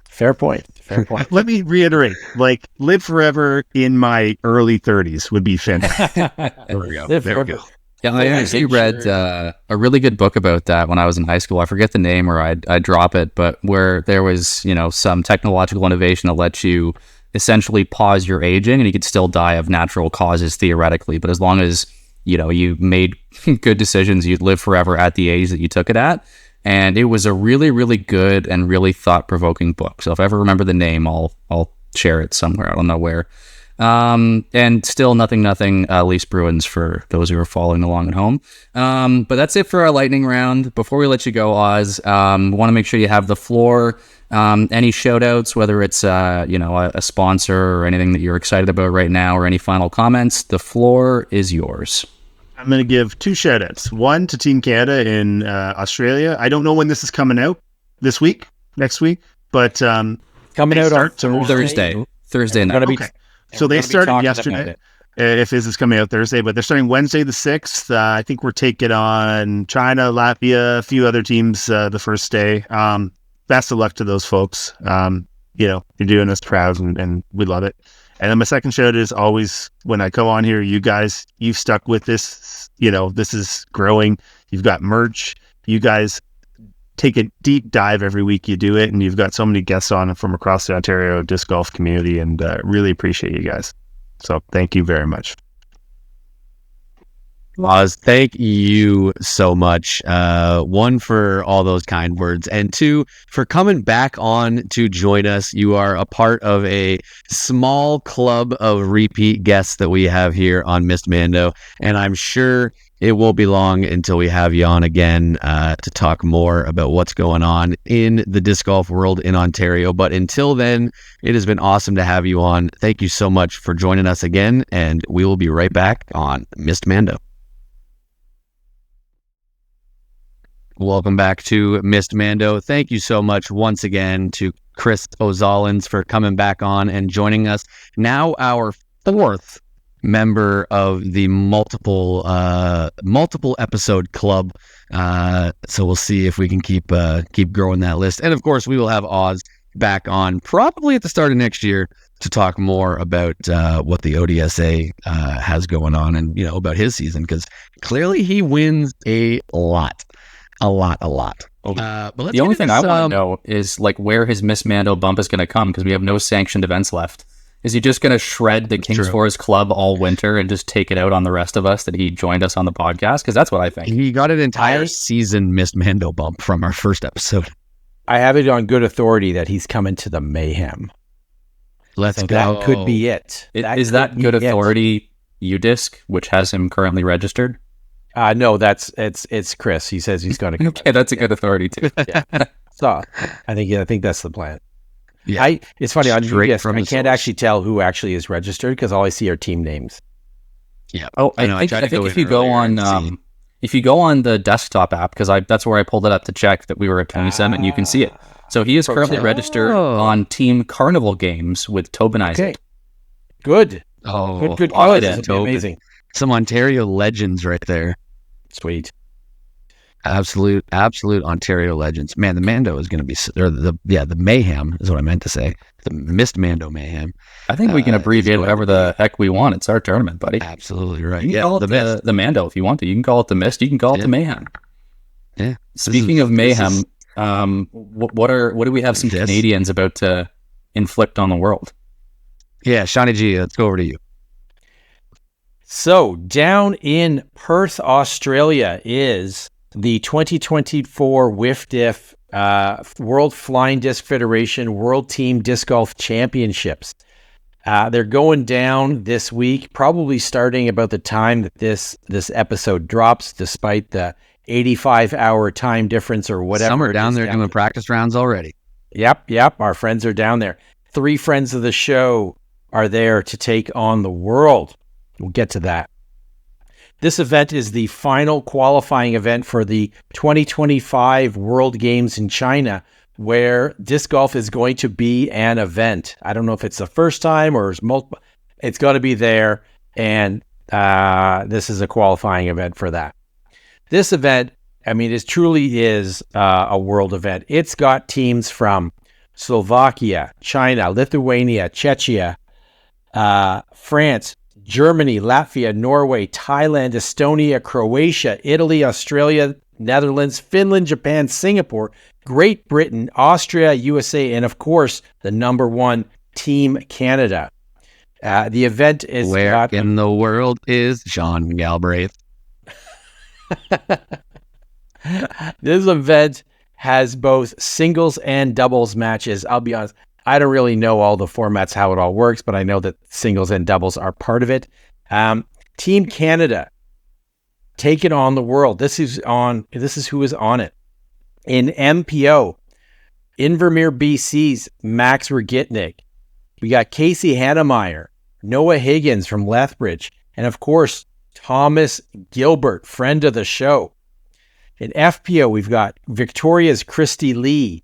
Fair point. Fair point. Let me reiterate, like, live forever in my early 30s would be fantastic. There we go. Live There we forever. go. Yeah, I actually read a really good book about that when I was in high school. I forget the name or I'd drop it, but where there was, some technological innovation that lets you essentially pause your aging and you could still die of natural causes theoretically. But as long as, you made good decisions, you'd live forever at the age that you took it at. And it was a really, really good and really thought-provoking book. So if I ever remember the name, I'll share it somewhere. I don't know where. And still nothing, Leafs Bruins for those who are following along at home. But that's it for our lightning round. Before we let you go, Oz, want to make sure you have the floor. Any shout outs, whether it's, a sponsor or anything that you're excited about right now or any final comments, the floor is yours. I'm going to give 2 shout outs. One to Team Canada in Australia. I don't know when this is coming out, next week, but Coming out on Thursday night. okay. So they started yesterday, if this is coming out Thursday, but they're starting Wednesday the 6th. I think we're taking on China, Latvia, a few other teams the first day. Best of luck to those folks. You're doing us proud and we love it. And then my second shout out is always when I come on here, you guys, you've stuck with this. This is growing. You've got merch. You guys take a deep dive every week you do it, and you've got so many guests on from across the Ontario disc golf community, and really appreciate you guys. So thank you very much. Oz, thank you so much. 1, for all those kind words, and 2, for coming back on to join us. You are a part of a small club of repeat guests that we have here on Missed Mando, and I'm sure it won't be long until we have you on again to talk more about what's going on in the disc golf world in Ontario. But until then, it has been awesome to have you on. Thank you so much for joining us again, and we will be right back on Missed Mando. Welcome back to Missed Mando. Thank you so much once again to Chris Ozolins for coming back on and joining us. Now our 4th member of the multiple episode club. So we'll see if we can keep growing that list. And of course, we will have Oz back on probably at the start of next year to talk more about what the ODSA has going on and about his season, because clearly he wins a lot. But The only thing I want to know is where his Miss Mando bump is going to come, because we have no sanctioned events left. Is he just going to shred the Kings Forest Club all winter and just take it out on the rest of us that he joined us on the podcast? Because that's what I think. He got an entire season Missed Mando bump from our first episode. I have it on good authority that he's coming to the Mayhem. Let's So go. that could be it. Is that good authority UDisc, which has him currently registered? No, it's Chris. He says he's going to. Okay, that's a good authority too. Yeah. So I think that's the plan. Yeah. It's funny on Straight UDisc, from I the can't source. actually tell who actually is registered because all I see are team names. Yeah. Oh, I know, I I tried to think go if in you go earlier on and see. if you go on the desktop app, because that's where I pulled it up to check that we were at 27, you can see it. So he is currently registered on Team Carnival Games with Tobin Isaac. Okay, good. Oh, Good. Oh, This yeah, will be amazing. some Ontario legends right there. Sweet. Absolute Ontario legends. Man, the Mando is going to be, or the Mayhem is what I meant to say. The Missed Mando Mayhem. I think we can abbreviate it's whatever the heck we want. It's our tournament, buddy. Absolutely right. You can Yeah, call it Mist. the Mando if you want to. You can call it the Mist. You can call it Yeah. the Mayhem. Yeah. Speaking of mayhem, what do we have some This. Canadians about to inflict on the world? Yeah, Shawnee G, let's go over to you. So down in Perth, Australia is the 2024 WFDF World Flying Disc Federation World Team Disc Golf Championships. They're going down this week, probably starting about the time that this episode drops, despite the 85-hour time difference or whatever. Some are down there doing practice rounds already. Yep. Our friends are down there. 3 friends of the show are there to take on the world. We'll get to that. This event is the final qualifying event for the 2025 World Games in China, where disc golf is going to be an event. I don't know if it's the first time or it's multiple. It's going to be there, and this is a qualifying event for that. This event, it truly is a world event. It's got teams from Slovakia, China, Lithuania, Czechia, France, Germany, Latvia, Norway, Thailand, Estonia, Croatia, Italy, Australia, Netherlands, Finland, Japan, Singapore, Great Britain, Austria, USA, and of course, the number 1 Team Canada. The event is... Where in the world is Sean Galbraith? This event has both singles and doubles matches. I'll be honest, I don't really know all the formats, how it all works, but I know that singles and doubles are part of it. Team Canada taking on the world. This is who is on it. In MPO, Invermere, BC's Max Regitnik. We got Casey Hannemeyer, Noah Higgins from Lethbridge, and of course, Thomas Gilbert, friend of the show. In FPO, we've got Victoria's Christy Lee,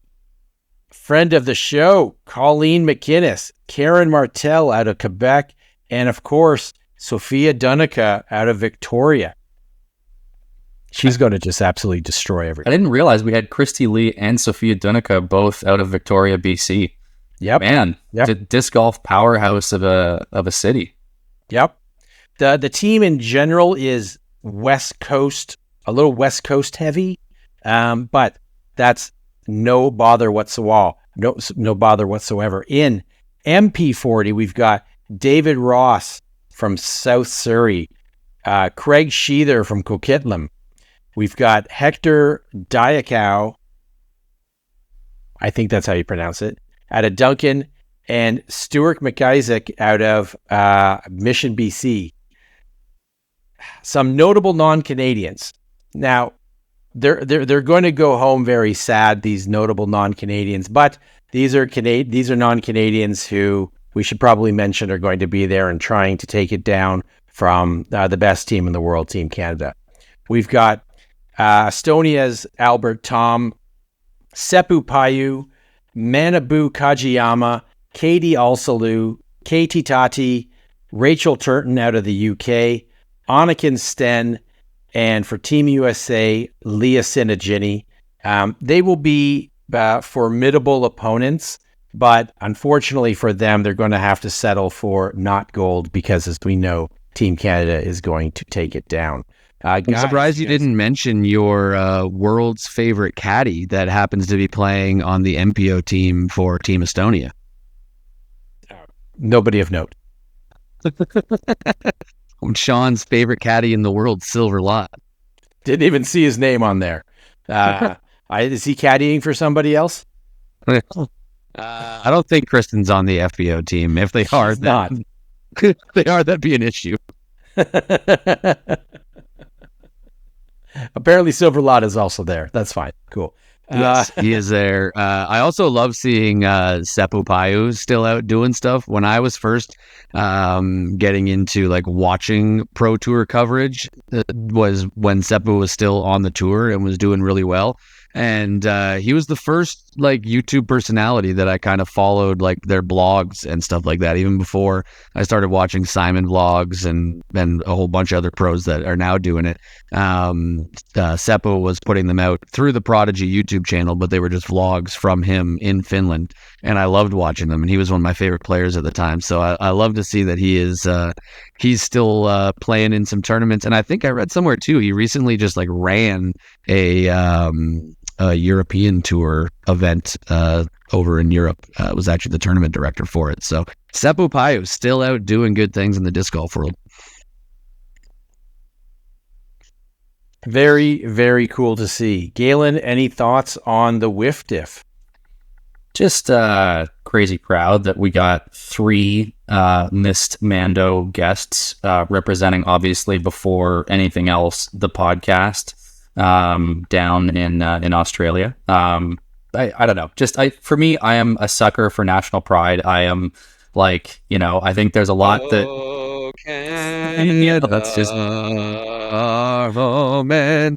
friend of the show, Colleen McInnes, Karen Martel out of Quebec, and of course, Sophia Dunica out of Victoria. She's going to just absolutely destroy everything. I didn't realize we had Christy Lee and Sophia Dunica both out of Victoria, BC. Yep. Man, the disc golf powerhouse of a city. Yep. The team in general is West Coast, a little West Coast heavy, but that's no bother whatsoever. No bother whatsoever. In MP40, we've got David Ross from South Surrey, Craig Sheether from Coquitlam. We've got Hector Diakow, I think that's how you pronounce it, out of Duncan, and Stuart McIsaac out of Mission, BC. Some notable non-Canadians. Now, they're going to go home very sad, these notable non-Canadians, but these are non-Canadians who we should probably mention are going to be there and trying to take it down from the best team in the world, Team Canada. We've got Estonia's Albert Tom, Seppu Payu, Manabu Kajiyama, Katie Alsalu, Katie Tati, Rachel Turton out of the UK, Anniken Sten, and for Team USA, Leah Sinagini. They will be formidable opponents, but unfortunately for them, they're going to have to settle for not gold because, as we know, Team Canada is going to take it down. I'm surprised you didn't mention your world's favorite caddy that happens to be playing on the MPO team for Team Estonia. Nobody of note. Sean's favorite caddy in the world, Silver Lot. Didn't even see his name on there. Is he caddying for somebody else? I don't think Kristen's on the FBO team. If they are, not. That'd be an issue. Apparently Silver Lot is also there. That's fine. Cool. Yes, he is there. I also love seeing Seppu Payu still out doing stuff. When I was first getting into like watching pro tour coverage, was when Seppu was still on the tour and was doing really well. And he was the first like YouTube personality that I kind of followed, like their blogs and stuff like that, even before I started watching Simon vlogs and a whole bunch of other pros that are now doing it. Seppo was putting them out through the Prodigy YouTube channel, but they were just vlogs from him in Finland. And I loved watching them. And he was one of my favorite players at the time. So I love to see that he's still playing in some tournaments. And I think I read somewhere too, he recently just like ran a European tour event over in Europe. Was actually the tournament director for it. So Seppo Payu still out doing good things in the disc golf world. Very, very cool to see. Galen, any thoughts on the WFDF? Just crazy proud that we got 3 missed Mando guests representing, obviously, before anything else, the podcast down in Australia. I don't know. For me, I am a sucker for national pride. I am like, I think there's a lot that... Yeah, that's just... Oh, man.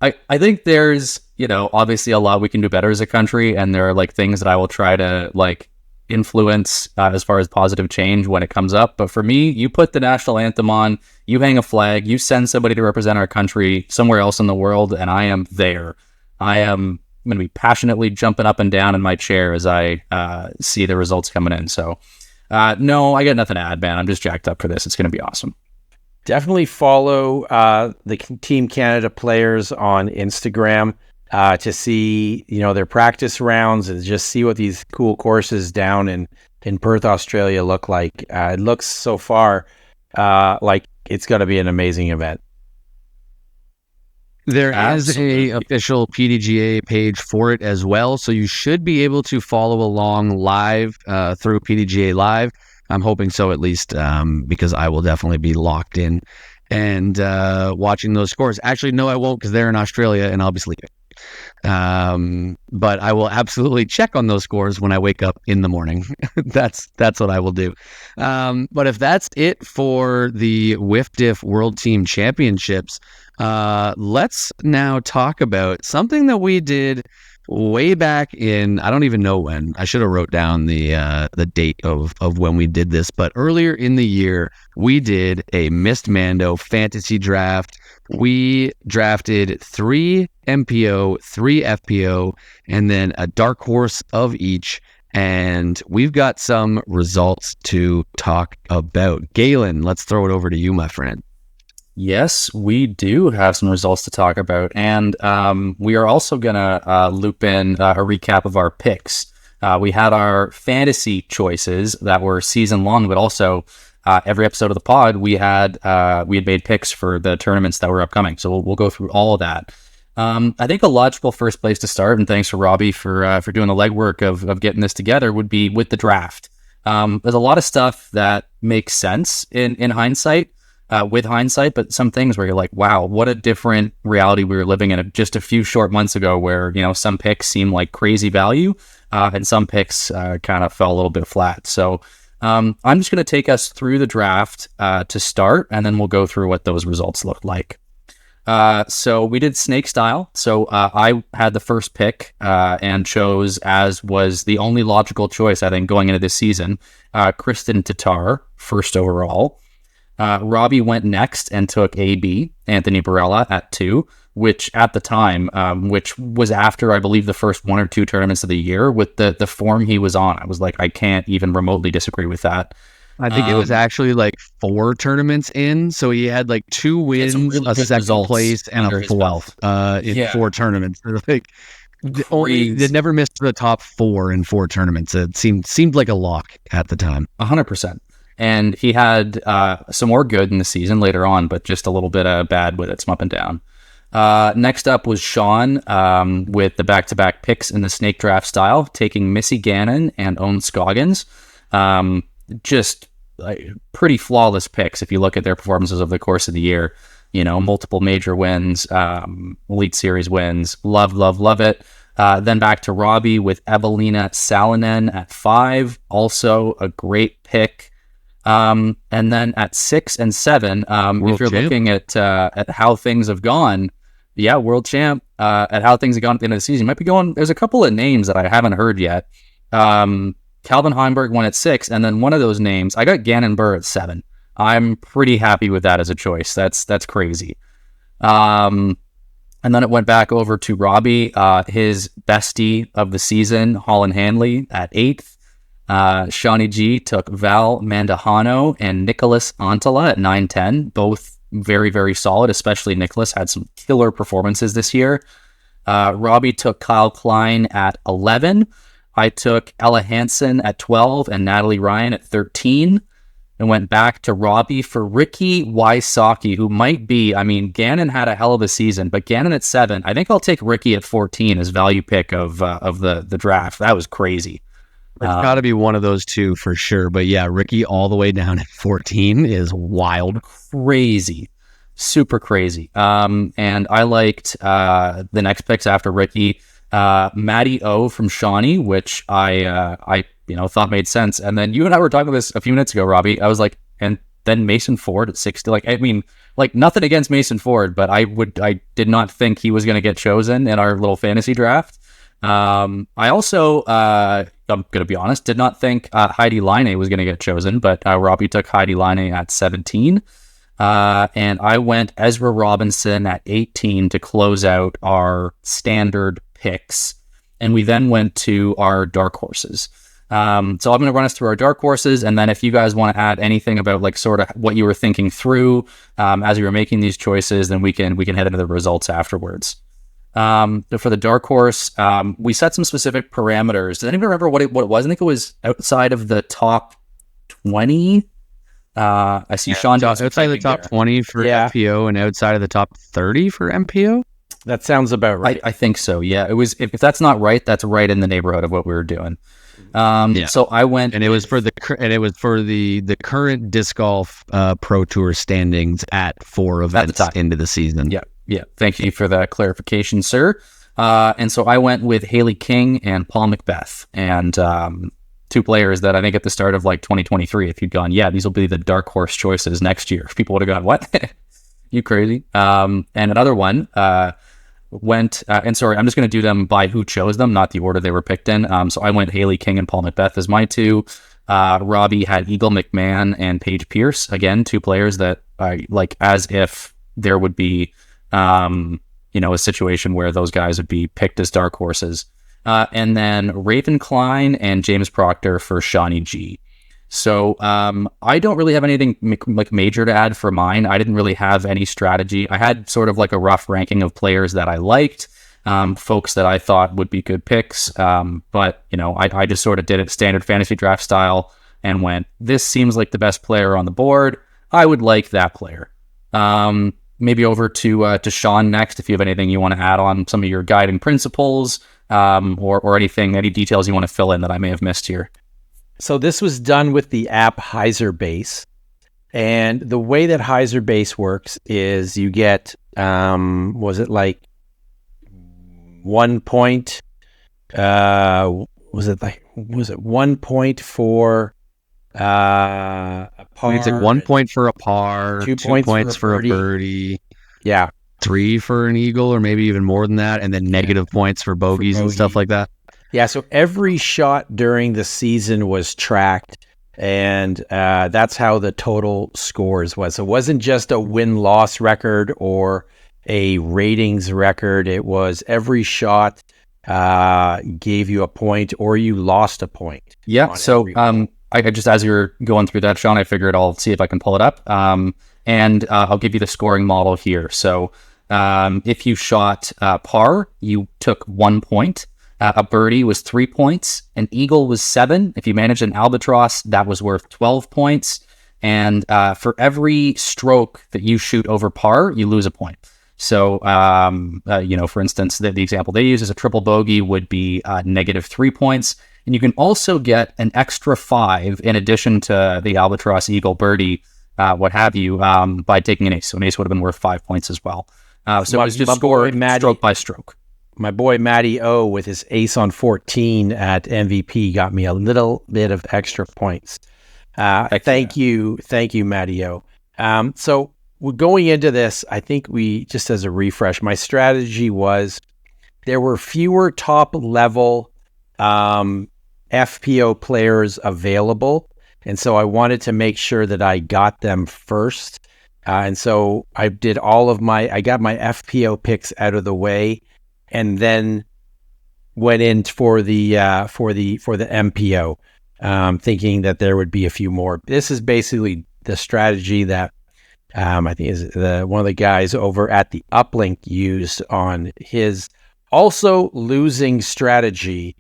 I think there's, obviously a lot we can do better as a country, and there are like things that I will try to like influence as far as positive change when it comes up. But for me, you put the national anthem on, you hang a flag, you send somebody to represent our country somewhere else in the world, and I am there. I'm going to be passionately jumping up and down in my chair as I see the results coming in. So no, I got nothing to add, man. I'm just jacked up for this. It's going to be awesome. Definitely follow the Team Canada players on Instagram to see, their practice rounds and just see what these cool courses down in Perth, Australia look like. It looks so far like it's going to be an amazing event. There is a official PDGA page for it as well, so you should be able to follow along live through PDGA Live. I'm hoping so, at least, because I will definitely be locked in and watching those scores. Actually, no, I won't, because they're in Australia and I'll be sleeping. But I will absolutely check on those scores when I wake up in the morning. That's what I will do. But if that's it for the WFDF World Team Championships, let's now talk about something that we did way back in, I don't even know when. I should have wrote down the date of when we did this, but earlier in the year, we did a Missed Mando fantasy draft. We drafted 3 MPO, 3 FPO, and then a dark horse of each. And we've got some results to talk about. Galen, let's throw it over to you, my friend. Yes, we do have some results to talk about, and we are also going to loop in a recap of our picks. We had our fantasy choices that were season long, but also every episode of the pod, we had made picks for the tournaments that were upcoming. So we'll go through all of that. I think a logical first place to start, and thanks to Robbie for doing the legwork of getting this together, would be with the draft. There's a lot of stuff that makes sense in hindsight. With hindsight, but some things where you're like, wow, what a different reality we were living in just a few short months ago, where some picks seem like crazy value and some picks kind of fell a little bit flat. So I'm just going to take us through the draft to start, and then we'll go through what those results looked like. So we did snake style. So I had the first pick and chose, as was the only logical choice, I think, going into this season, Kristen Tatar, first overall. Robbie went next and took AB, Anthony Barella, at 2, which at the time, which was after, I believe, the first 1 or 2 tournaments of the year, with the form he was on. I was like, I can't even remotely disagree with that. I think it was actually like 4 tournaments in, so he had like 2 wins, really a second place, and a 4th in 4 tournaments. Like, they never missed the top 4 in 4 tournaments. It seemed like a lock at the time. 100%. And he had some more good in the season later on, but just a little bit of bad with it, some up and down. Next up was Sean with the back-to-back picks in the snake draft style, taking Missy Gannon and Owen Scoggins. Just pretty flawless picks if you look at their performances over the course of the year. Multiple major wins, Elite Series wins. Love it. Then back to Robbie with Evelina Salonen at 5. Also a great pick. And then at 6 and 7, if you're looking at how things have gone, world champ, at how things have gone at the end of the season, might be going, there's a couple of names that I haven't heard yet. Calvin Heimberg won at 6, and then one of those names, I got Gannon Burr at 7. I'm pretty happy with that as a choice. That's crazy. And then it went back over to Robbie, his bestie of the season, Holland Hanley, at 8th. Shawnee G took Val Mandahano and Nicholas Antala at 9-10, both very, very solid, especially Nicholas had some killer performances this year. Robbie took Kyle Klein at 11. I took Ella Hansen at 12 and Natalie Ryan at 13. and went back to Robbie for Ricky Wysocki, who might be, I mean, Gannon had a hell of a season, but Gannon at 7, I think I'll take Ricky at 14 as value pick of the draft. That was crazy. It's got to be one of those two for sure. But yeah, Ricky all the way down at 14 is wild. Crazy. Super crazy. And I liked the next picks after Ricky, Matty O from Shawnee, which I thought made sense. And then you and I were talking about this a few minutes ago, Robbie. I was like, and then Mason Ford at 60. Like, I mean, like nothing against Mason Ford, but I did not think he was going to get chosen in our little fantasy draft. I also, I'm going to be honest, did not think Heidi Line was going to get chosen, but Robbie took Heidi Line at 17. And I went Ezra Robinson at 18 to close out our standard picks. And we then went to our dark horses. So I'm going to run us through our dark horses. And then if you guys want to add anything about like sort of what you were thinking through as you were making these choices, then we can head into the results afterwards. For the dark horse, we set some specific parameters. Does anyone remember what it was? I think it was outside of the top 20. I see Sean Johnson outside of the top 20 for MPO and outside of the top 30 for MPO. That sounds about right. I think so. Yeah, it was. If that's not right, that's right in the neighborhood of what we were doing. So I went, and it was for the current disc golf pro tour standings at 4 events into the season. Yeah. Thank you for that clarification, sir. And so I went with Haley King and Paul Macbeth, and 2 players that I think at the start of like 2023, if you'd gone, these will be the dark horse choices next year, people would have gone, what? You crazy? And another one went, and sorry, I'm just going to do them by who chose them, not the order they were picked in. So I went Haley King and Paul Macbeth as my 2. Robbie had Eagle McMahon and Paige Pierce. Again, 2 players that I like, as if there would be, a situation where those guys would be picked as dark horses. And then Raven Klein and James Proctor for Shawnee G. So I don't really have anything like major to add for mine. I didn't really have any strategy. I had sort of like a rough ranking of players that I liked, folks that I thought would be good picks. But, I just sort of did it standard fantasy draft style and went, this seems like the best player on the board. I would like that player. Maybe over to Sean next, if you have anything you want to add on some of your guiding principles, or anything, any details you want to fill in that I may have missed here. So this was done with the app Hyzerbase, and the way that Hyzerbase works is you get, was it 1 point? Was it 1 point for a par? It's like 1 point for a par, 2 points for a birdie. Yeah. 3 for an eagle, or maybe even more than that, and then negative points for bogeys and stuff like that. Yeah, so every shot during the season was tracked, and that's how the total scores was. So it wasn't just a win-loss record or a ratings record. It was every shot gave you a point or you lost a point. Yeah, so I just, as you're going through that, Sean, I figured I'll see if I can pull it up, and I'll give you the scoring model here. So if you shot par, you took 1 point. A birdie was 3 points. An eagle was 7. If you managed an albatross, that was worth 12 points. And for every stroke that you shoot over par, you lose a point. So, for instance, the example they use is a triple bogey would be negative 3 points. And you can also get an extra 5 in addition to the albatross, eagle, birdie, what have you, by taking an ace. So an ace would have been worth 5 points as well. So it was just scored stroke by stroke. My boy Matty O with his ace on 14 at MVP got me a little bit of extra points. Thank you, Matty O. So we're going into this, I think just as a refresh, my strategy was there were fewer top level FPO players available. And so I wanted to make sure that I got them first. And so I got my FPO picks out of the way, and then went in for the MPO, thinking that there would be a few more. This is basically the strategy that I think is one of the guys over at the Uplink used on his also losing strategy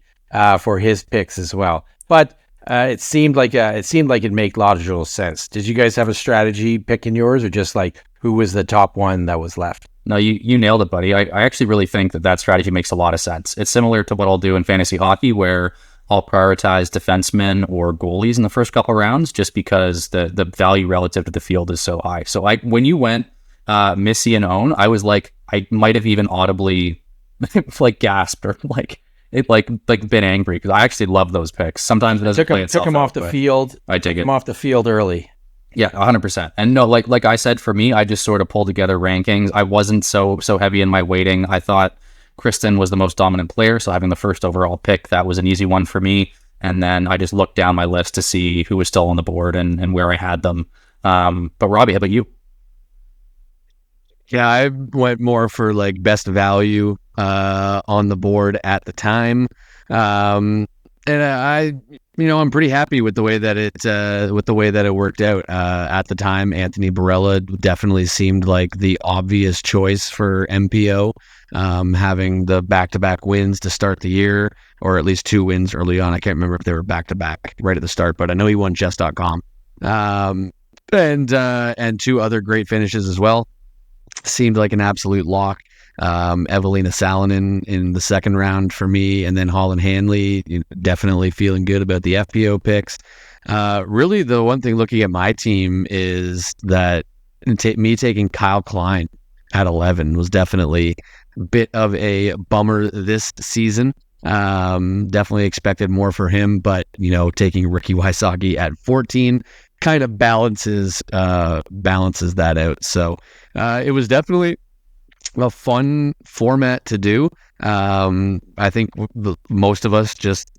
for his picks as well. But It seemed like it made logical sense. Did you guys have a strategy picking yours, or just like who was the top one that was left? No, you nailed it, buddy. I actually really think that strategy makes a lot of sense. It's similar to what I'll do in fantasy hockey, where I'll prioritize defensemen or goalies in the first couple rounds, just because the value relative to the field is so high. So when you went Missy and Own, I was like, I might have even audibly like gasped or like been angry, because I actually love those picks. Sometimes it doesn't took him off the field. I take him off the field early. Yeah, 100%. And no, like I said, for me, I just sort of pulled together rankings. I wasn't so heavy in my weighting. I thought Kristen was the most dominant player, so having the first overall pick, that was an easy one for me. And then I just looked down my list to see who was still on the board and where I had them. But Robbie, how about you? Yeah, I went more for like best value on the board at the time. And I'm pretty happy with the way that it worked out. At the time, Anthony Barella definitely seemed like the obvious choice for MPO, having the back-to-back wins to start the year, or at least 2 wins early on. I can't remember if they were back-to-back right at the start, but I know he won chess.com. And 2 other great finishes as well. Seemed like an absolute lock. Evelina Salonen in the second round for me, and then Holland Hanley, definitely feeling good about the FPO picks. Really, the one thing looking at my team is that me taking Kyle Klein at 11 was definitely a bit of a bummer this season. Definitely expected more for him, but taking Ricky Wysocki at 14 kind of balances that out. So it was definitely a fun format to do. I think most of us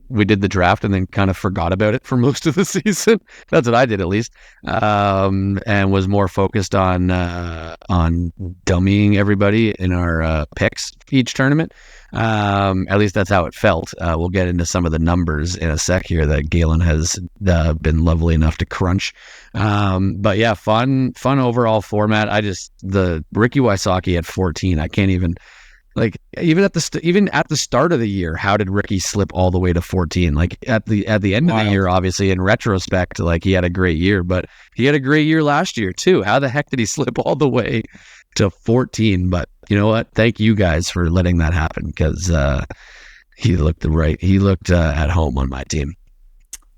we did the draft and then kind of forgot about it for most of the season. That's what I did, at least, and was more focused on dummying everybody in our picks each tournament. At least that's how it felt. We'll get into some of the numbers in a sec here that Galen has been lovely enough to crunch. But yeah, fun overall format. The Ricky Wysocki at 14, I can't even, like, even at the start of the year, how did Ricky slip all the way to 14? Like at the end of the year, obviously in retrospect, like, he had a great year, but he had a great year last year too. How the heck did he slip all the way to 14? But you know what? Thank you guys for letting that happen, because he looked at home on my team.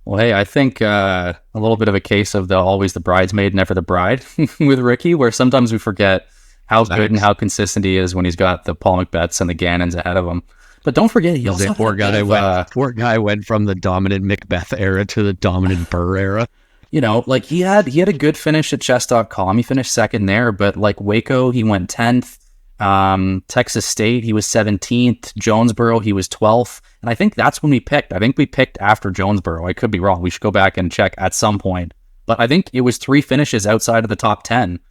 Well, hey, I think a little bit of a case of always the bridesmaid, never the bride with Ricky, where sometimes we forget how good and how consistent he is when he's got the Paul McBeths and the Gannons ahead of him. But don't forget, he also poor guy went from the dominant Macbeth era to the dominant Burr era. Like he had a good finish at chess.com. He finished second there, but like Waco, he went 10th. Texas State, he was 17th. Jonesboro, he was 12th. And I think that's when we picked. I think we picked after Jonesboro. I could be wrong. We should go back and check at some point. But I think it was 3 finishes outside of the top 10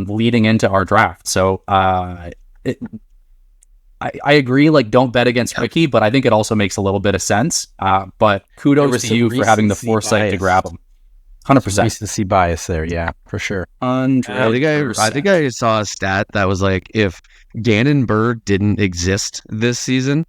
leading into our draft. So I agree, like, don't bet against Ricky, but I think it also makes a little bit of sense. But kudos to you for having the foresight to grab him. 100%. Recency bias there, yeah, for sure. I think I saw a stat that was like, if Gannon Burr didn't exist this season,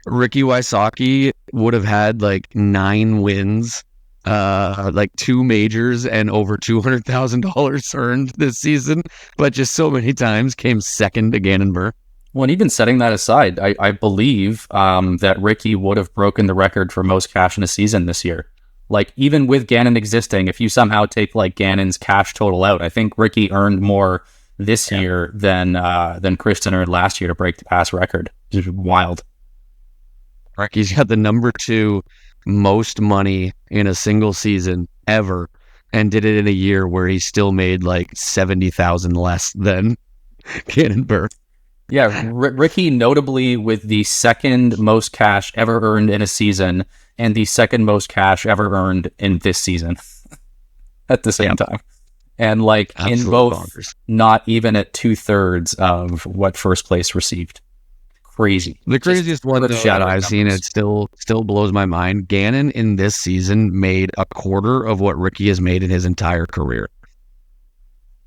Ricky Wysocki would have had like 9 wins, like 2 majors, and over $200,000 earned this season, but just so many times came second to Gannon Burr. Well, and even setting that aside, I believe that Ricky would have broken the record for most cash in a season this year. Like, even with Gannon existing, if you somehow take like Gannon's cash total out, I think Ricky earned more this year than Kristen earned last year to break the past record. It's wild. Ricky's got the number 2 most money in a single season ever, and did it in a year where he still made like $70,000 less than Gannon Burr. Yeah, Ricky notably with the second most cash ever earned in a season, and the second most cash ever earned in this season at the same time. And like absolute in both, bonkers. Not even at 2/3 of what first place received. Crazy. The craziest one that I've seen, it still blows my mind. Gannon in this season made a quarter of what Ricky has made in his entire career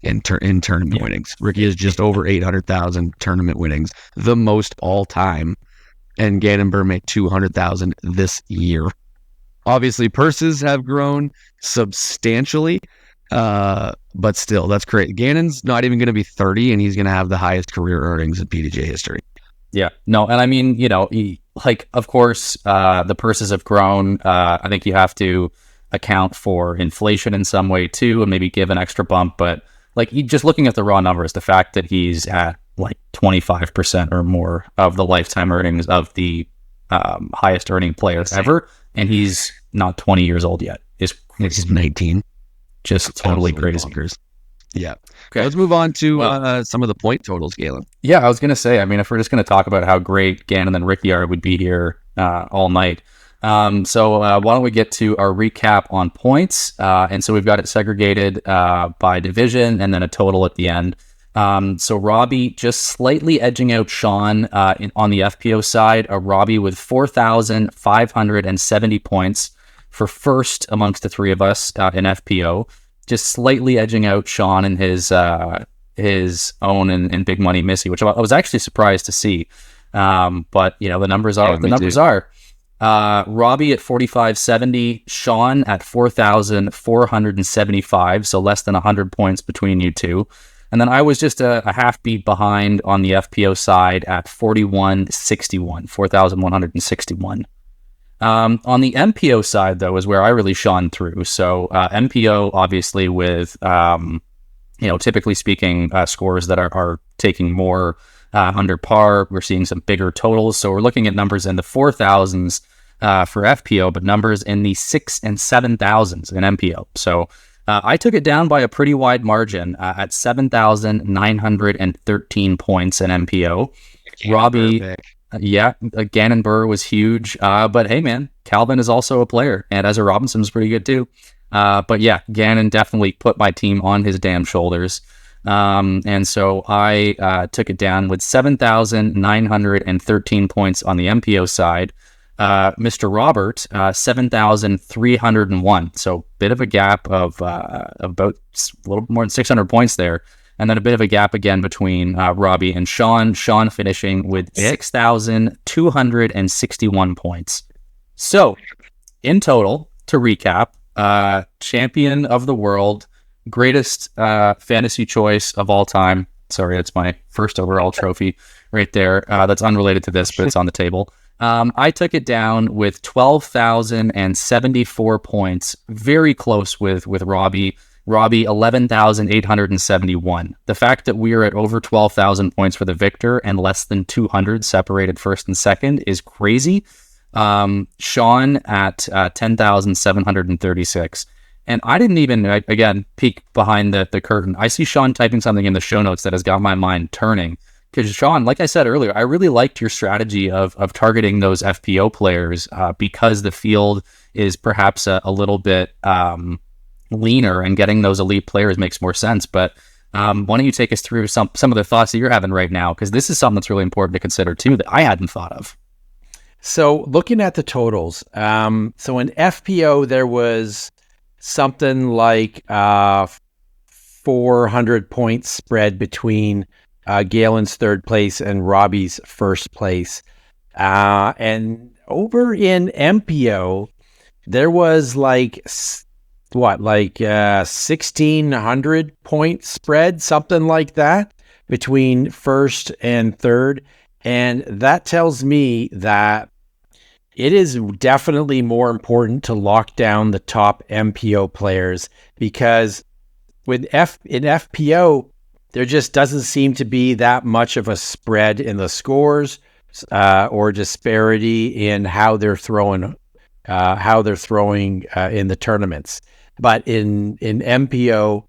in tournament winnings. Ricky is just over 800,000 tournament winnings, the most all time. And Gannon Burr made 200,000 this year. Obviously, purses have grown substantially, but still, that's great. Gannon's not even going to be 30, and he's going to have the highest career earnings in PDJ history. Yeah, no, and I mean, of course, the purses have grown. I think you have to account for inflation in some way too, and maybe give an extra bump. But just looking at the raw numbers, the fact that he's at 25% or more of the lifetime earnings of the highest earning players ever, and he's not 20 years old yet, is He's 19. Just totally crazy. Bonkers. Yeah. Okay, let's move on to some of the point totals, Galen. Yeah, I was going to say, I mean, if we're just going to talk about how great Gannon and Ricciard would be here all night. So why don't we get to our recap on points? And so we've got it segregated by division and then a total at the end. So Robbie just slightly edging out Sean on the FPO side. Robbie with 4,570 points for first amongst the three of us in FPO. Just slightly edging out Sean and his own and Big Money Missy, which I was actually surprised to see. But the numbers are what the numbers are. Robbie at 4,570, Sean at 4,475, so less than 100 points between you two. And then I was just a half beat behind on the FPO side at 4,161. On the MPO side, though, is where I really shone through. So MPO, obviously, with typically speaking, scores that are taking more under par. We're seeing some bigger totals. So we're looking at numbers in the 4,000s for FPO, but numbers in the 6,000s and 7,000s in MPO. So I took it down by a pretty wide margin at 7,913 points in MPO. Robbie. Yeah, Gannon Burr was huge. But hey, man, Calvin is also a player, and Ezra Robinson's pretty good too. But yeah, Gannon definitely put my team on his damn shoulders. And so I took it down with 7,913 points on the MPO side. Mr. Robert, 7,301. So bit of a gap of about a little more than 600 points there. And then a bit of a gap again between Robbie and Sean. Sean finishing with 6,261 points. So, in total, to recap, champion of the world, greatest fantasy choice of all time. Sorry, it's my first overall trophy right there. That's unrelated to this, but it's on the table. I took it down with 12,074 points, very close with Robbie. Robbie, 11,871. The fact that we are at over 12,000 points for the victor and less than 200 separated first and second is crazy. Sean at 10,736. And I didn't even, again, peek behind the curtain. I see Sean typing something in the show notes that has got my mind turning. Because Sean, like I said earlier, I really liked your strategy of targeting those FPO players because the field is perhaps a little bit leaner, and getting those elite players makes more sense. But why don't you take us through some of the thoughts that you're having right now? Because this is something that's really important to consider too that I hadn't thought of. So looking at the totals, so in FPO there was something like 400 points spread between Galen's third place and Robbie's first place. And over in MPO, there was 1,600 point spread, something like that, between first and third. And that tells me that it is definitely more important to lock down the top MPO players, because in FPO, there just doesn't seem to be that much of a spread in the scores or disparity in how they're throwing in the tournaments. But in MPO,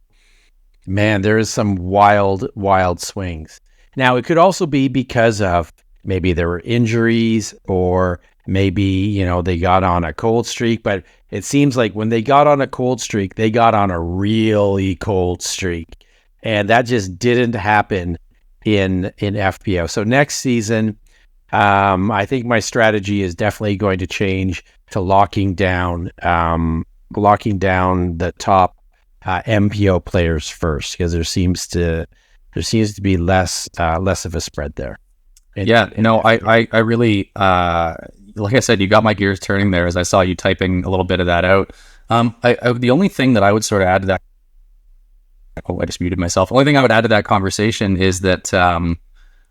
man, there is some wild swings. Now, it could also be because of maybe there were injuries, or maybe, they got on a cold streak. But it seems like when they got on a cold streak, they got on a really cold streak. And that just didn't happen in FPO. So next season, I think my strategy is definitely going to change to locking down the top MPO players first, because there seems to be less of a spread there. I really like I said, you got my gears turning there as I saw you typing a little bit of that out. The only thing that I would sort of add to that, I just muted myself. The only thing I would add to that conversation is that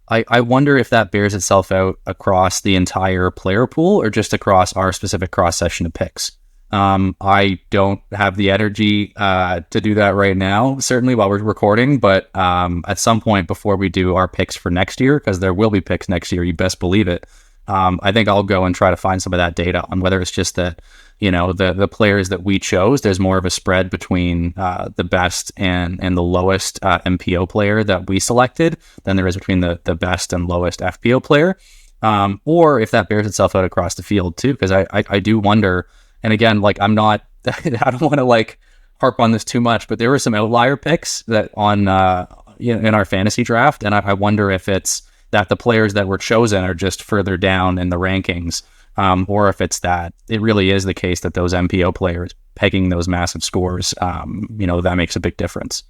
I wonder if that bears itself out across the entire player pool or just across our specific cross session of picks. I don't have the energy to do that right now, certainly while we're recording, but at some point before we do our picks for next year, because there will be picks next year, you best believe it. I think I'll go and try to find some of that data on whether it's just that, the players that we chose, there's more of a spread between the best and the lowest MPO player that we selected than there is between the best and lowest FPO player. Or if that bears itself out across the field too, because I do wonder, and again, like I don't want to like harp on this too much, but there were some outlier picks that on, in our fantasy draft. And I wonder if it's that the players that were chosen are just further down in the rankings, or if it's that it really is the case that those MPO players pegging those massive scores, that makes a big difference.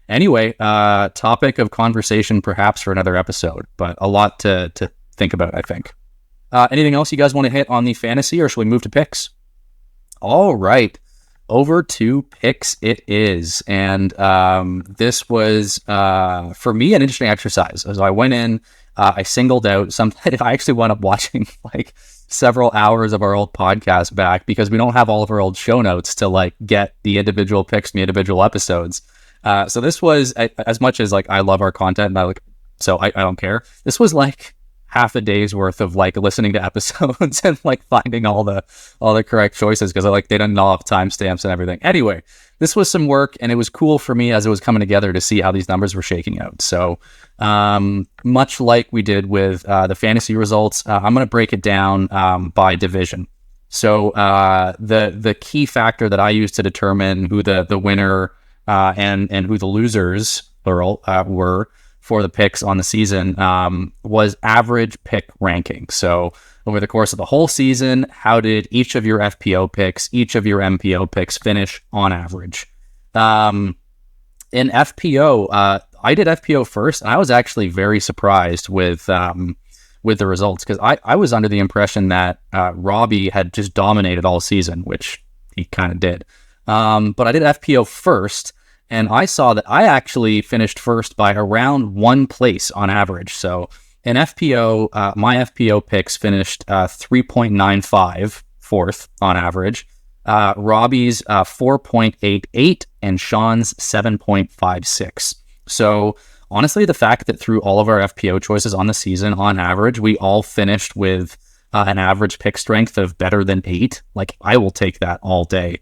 Anyway, topic of conversation perhaps for another episode, but a lot to think about, I think. Anything else you guys want to hit on the fantasy, or should we move to picks? All right, over to picks it is. And this was, for me, an interesting exercise. As I went in, I singled out something. I actually wound up watching like several hours of our old podcast back because we don't have all of our old show notes to like get the individual picks from the individual episodes. So this was, as much as like I love our content, and I don't care. This was like half a day's worth of like listening to episodes and like finding all the correct choices because they didn't all have timestamps and everything. Anyway, this was some work and it was cool for me as it was coming together to see how these numbers were shaking out. So much like we did with the fantasy results, I'm going to break it down by division. So the key factor that I use to determine who the winner and who the losers, plural, were for the picks on the season was average pick ranking. So over the course of the whole season, how did each of your FPO picks, each of your MPO picks finish on average? In FPO, I did FPO first, and I was actually very surprised with the results because I was under the impression that Robbie had just dominated all season, which he kind of did. But I did FPO first, and I saw that I actually finished first by around 1 place on average. So in FPO, my FPO picks finished 3.95 fourth on average. Robbie's 4.88 and Sean's 7.56. So honestly, the fact that through all of our FPO choices on the season, on average, we all finished with an average pick strength of better than 8, like I will take that all day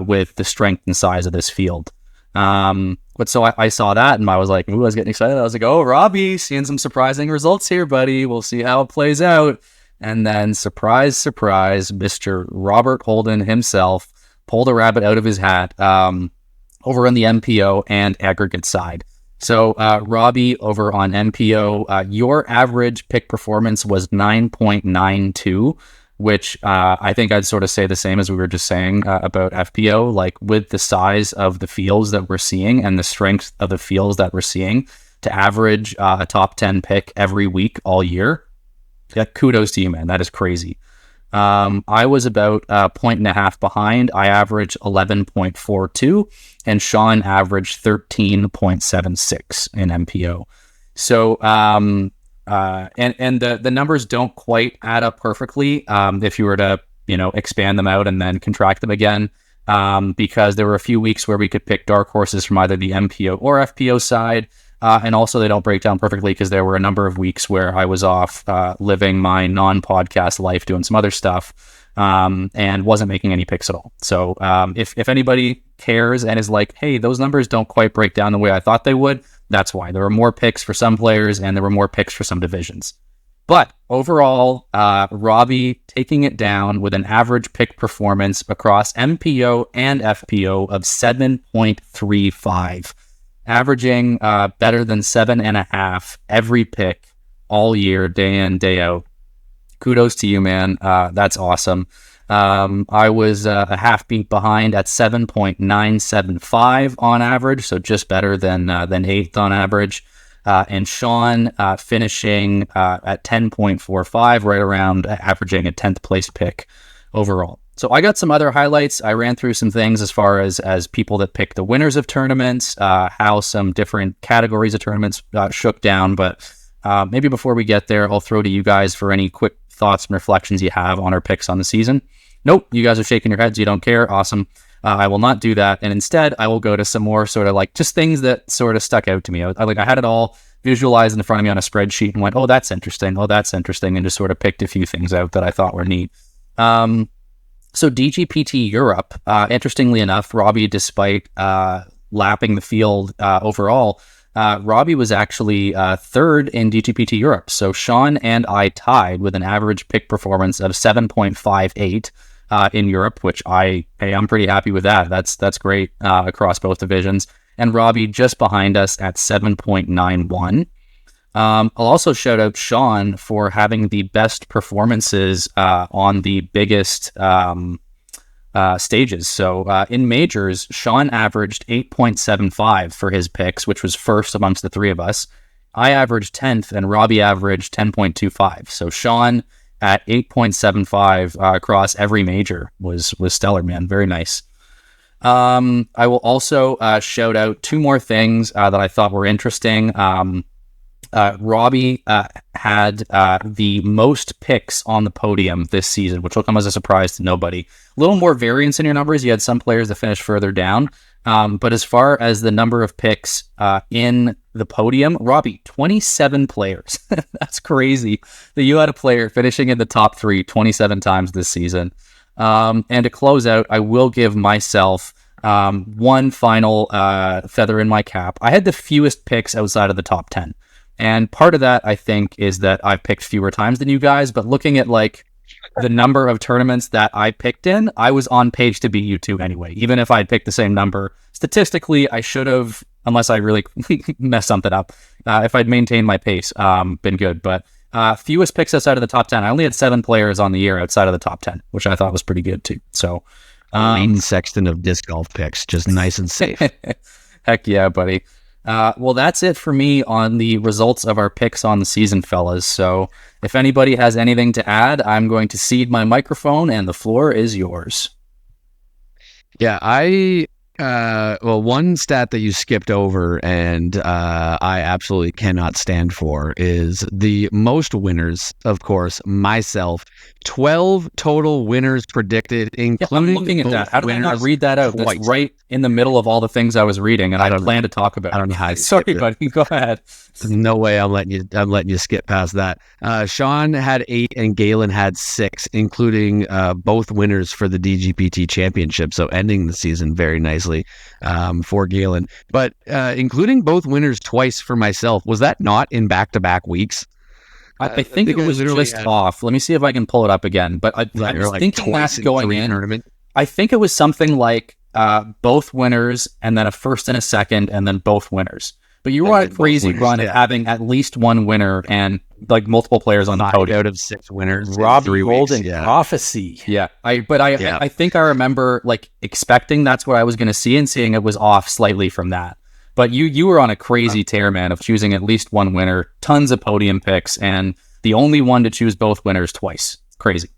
with the strength and size of this field. But so I saw that and I was like, ooh, I was getting excited. I was like, oh, Robbie, seeing some surprising results here, buddy. We'll see how it plays out. And then surprise, surprise, Mr. Robert Holden himself pulled a rabbit out of his hat over on the MPO and aggregate side. So Robbie, over on MPO, your average pick performance was 9.92, which I think I'd sort of say the same as we were just saying about FPO, like with the size of the fields that we're seeing and the strength of the fields that we're seeing, to average a top 10 pick every week all year. Yeah, kudos to you, man. That is crazy. I was about a 1.5 behind. I averaged 11.42 and Sean averaged 13.76 in MPO. So, and the numbers don't quite add up perfectly if you were to, expand them out and then contract them again, because there were a few weeks where we could pick dark horses from either the MPO or FPO side. And also they don't break down perfectly because there were a number of weeks where I was off living my non-podcast life, doing some other stuff, and wasn't making any picks at all. So if anybody cares and is like, hey, those numbers don't quite break down the way I thought they would, that's why. There were more picks for some players and there were more picks for some divisions. But overall, Robbie taking it down with an average pick performance across MPO and FPO of 7.35. Averaging better than 7.5 every pick all year, day in, day out. Kudos to you, man. That's awesome. I was a half beat behind at 7.975 on average, so just better than 8th on average. and Sean finishing at 10.45, right around averaging a 10th place pick overall. So I got some other highlights. I ran through some things as far as people that picked the winners of tournaments, how some different categories of tournaments shook down. But maybe before we get there, I'll throw to you guys for any quick thoughts and reflections you have on our picks on the season. Nope, you guys are shaking your heads. You don't care. Awesome. I will not do that. And instead, I will go to some more sort of like just things that sort of stuck out to me. I had it all visualized in front of me on a spreadsheet and went, oh, that's interesting. Oh, that's interesting. And just sort of picked a few things out that I thought were neat. So DGPT Europe, interestingly enough, Robbie, despite lapping the field overall, Robbie was actually third in DGPT Europe. So Sean and I tied with an average pick performance of 7.58 in Europe, which I'm pretty happy with that. That's great across both divisions. And Robbie just behind us at 7.91. I'll also shout out Sean for having the best performances on the biggest stages. So in majors, Sean averaged 8.75 for his picks, which was first amongst the three of us. I averaged 10th and Robbie averaged 10.25. So Sean at 8.75 across every major was stellar, man. Very nice. I will also shout out two more things that I thought were interesting. Robbie had the most picks on the podium this season, which will come as a surprise to nobody. A little more variance in your numbers. You had some players that finished further down. But as far as the number of picks in the podium, Robbie, 27 players. That's crazy that you had a player finishing in the top 3 27 times this season. And to close out, I will give myself one final feather in my cap. I had the fewest picks outside of the top 10. And part of that, I think, is that I've picked fewer times than you guys. But looking at like the number of tournaments that I picked in, I was on pace to beat you two anyway. Even if I'd picked the same number, statistically, I should have, unless I really messed something up, if I'd maintained my pace, been good. But fewest picks outside of the top 10. I only had 7 players on the year outside of the top 10, which I thought was pretty good too. So, Wayne Sexton of disc golf picks, just nice and safe. Heck yeah, buddy. Well, that's it for me on the results of our picks on the season, fellas. So if anybody has anything to add, I'm going to cede my microphone and the floor is yours. Yeah, one stat that you skipped over and I absolutely cannot stand for is the most winners, of course, myself. 12 total winners predicted, including I'm looking at that. How did I not read that out? Twice. That's right in the middle of all the things I was reading, and I plan to talk about. I don't know how. Sorry, buddy. Go ahead. No way. I'm letting you skip past that. Sean had 8 and Galen had 6, including both winners for the DGPT championship. So ending the season very nicely for Galen, but including both winners twice for myself. Was that not in back-to-back weeks? I think it was just off. Let me see if I can pull it up again. But I was thinking that's going in. Tournament. I think it was something like both winners and then a first and a second and then both winners. But you were on a crazy run of having at least one winner and like multiple players on the podium. Out of 6 winners. Robbie Golden prophecy. Yeah. I think I remember like expecting that's what I was going to see and seeing it was off slightly from that. But you were on a crazy tear, man, of choosing at least one winner, tons of podium picks, and the only one to choose both winners twice. Crazy.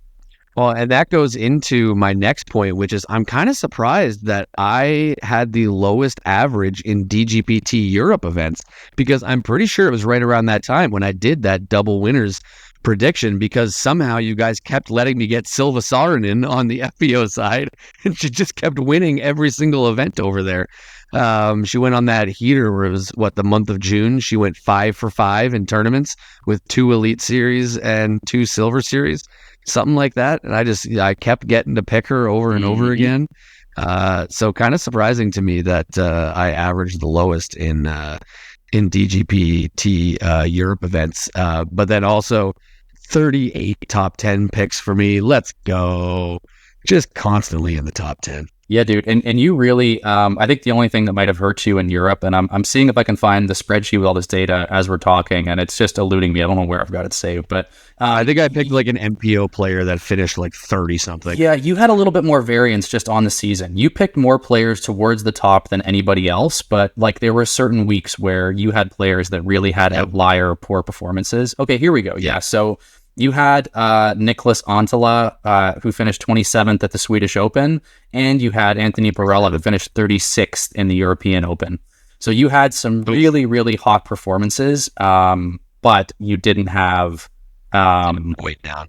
Well, and that goes into my next point, which is I'm kind of surprised that I had the lowest average in DGPT Europe events, because I'm pretty sure it was right around that time when I did that double winners prediction, because somehow you guys kept letting me get Silva Saarinen on the FBO side, and she just kept winning every single event over there. She went on that heater where it was the month of June. She went 5 for 5 in tournaments with 2 Elite Series and 2 Silver Series, something like that. And I kept getting to pick her over and over again. So kind of surprising to me that I averaged the lowest in DGPT Europe events. But then also 38 top 10 picks for me. Let's go. Just constantly in the top 10. Yeah, dude. And you really, I think the only thing that might have hurt you in Europe, and I'm seeing if I can find the spreadsheet with all this data as we're talking, and it's just eluding me. I don't know where I've got it saved, but I think I picked like an MPO player that finished like 30 something. yeah, you had a little bit more variance just on the season. You picked more players towards the top than anybody else, but like there were certain weeks where you had players that really had outlier poor performances. Okay, here we go. Yeah, so you had Nicholas Antila, who finished 27th at the Swedish Open, and you had Anthony Barella, who finished 36th in the European Open. So you had some really, really hot performances, but you didn't have Wait down.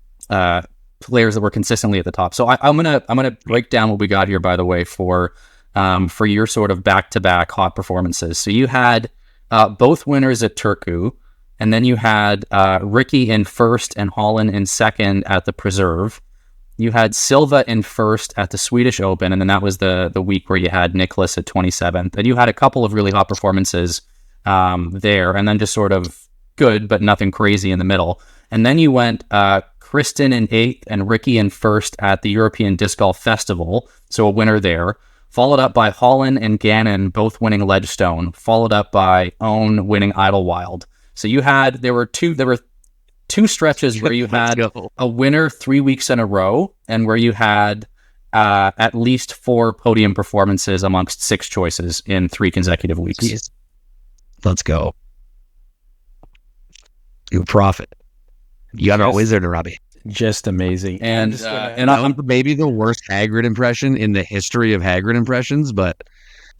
players that were consistently at the top. So I'm gonna break down what we got here, by the way, for your sort of back-to-back hot performances. So you had both winners at Turku. And then you had Ricky in first and Holland in second at the Preserve. You had Silva in first at the Swedish Open, and then that was the week where you had Nicholas at 27th. And you had a couple of really hot performances there, and then just sort of good, but nothing crazy in the middle. And then you went Kristen in 8th and Ricky in first at the European Disc Golf Festival, so a winner there. Followed up by Holland and Gannon, both winning Ledgestone. Followed up by Owen winning Idlewild. So there were two stretches where you had a winner 3 weeks in a row, and where you had at least 4 podium performances amongst 6 choices in 3 consecutive weeks. Jeez. Let's go. You profit. You got our wizard, Robbie. Just amazing. And I'm maybe the worst Hagrid impression in the history of Hagrid impressions, but.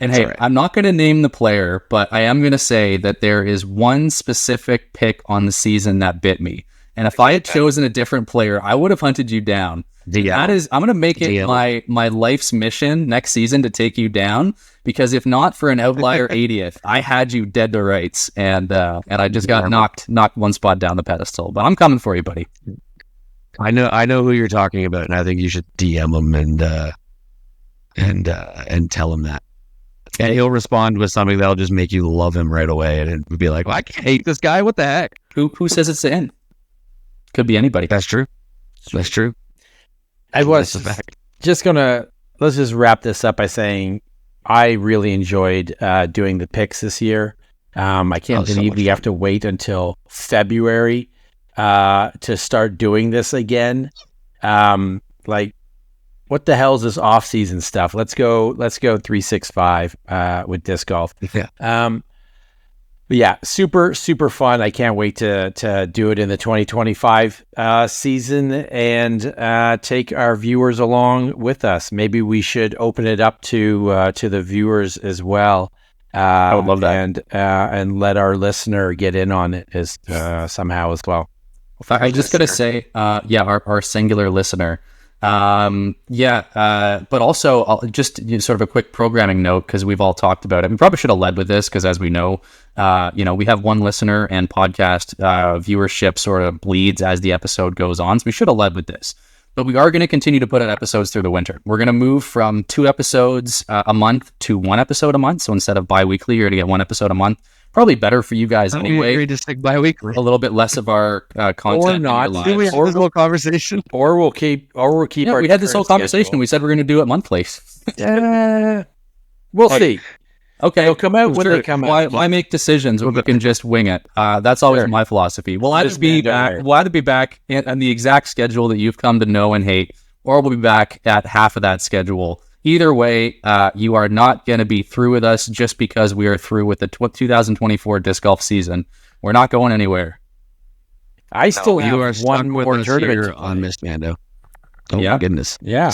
And hey, right. I'm not going to name the player, but I am going to say that there is one specific pick on the season that bit me. And if I had chosen a different player, I would have hunted you down. I'm going to make it my life's mission next season to take you down, because if not for an outlier 80th, I had you dead to rights, and I just got knocked one spot down the pedestal. But I'm coming for you, buddy. I know who you're talking about, and I think you should DM him and tell him that. And he'll respond with something that'll just make you love him right away, and it'll be like, well, I can't hate this guy. What the heck? Who says it's in? Could be anybody. That's true. That's true. I was just let's just wrap this up by saying I really enjoyed doing the picks this year. I can't believe we have to wait until February to start doing this again. What the hell is this off-season stuff? Let's go 365 with disc golf. Yeah. But yeah, super, super fun. I can't wait to do it in the 2025 season and take our viewers along with us. Maybe we should open it up to the viewers as well. I would love that. And let our listener get in on it somehow as well. I'm just going to say, our singular listener. But also just sort of a quick programming note, because we've all talked about it. We probably should have led with this, because as we know, we have one listener and podcast viewership sort of bleeds as the episode goes on. So we should have led with this, but we are going to continue to put out episodes through the winter. We're going to move from 2 episodes a month to 1 episode a month. So instead of bi-weekly, you're going to get 1 episode a month. Probably better for you guys anyway. To stick bi-weekly. A little bit less of our content. Or not. Do we have this whole conversation? Or we'll keep. Yeah, we had this whole conversation. Schedule. We said we're going to do it monthly. We'll see. Okay, they'll come out when they come out. Why make decisions when we can just wing it? That's always my philosophy. We'll either be back on the exact schedule that you've come to know and hate, or we'll be back at half of that schedule. Either way, you are not going to be through with us just because we are through with the 2024 disc golf season. We're not going anywhere. I still have one more tournament on Miss Mando. Oh, yeah. My goodness. Yeah.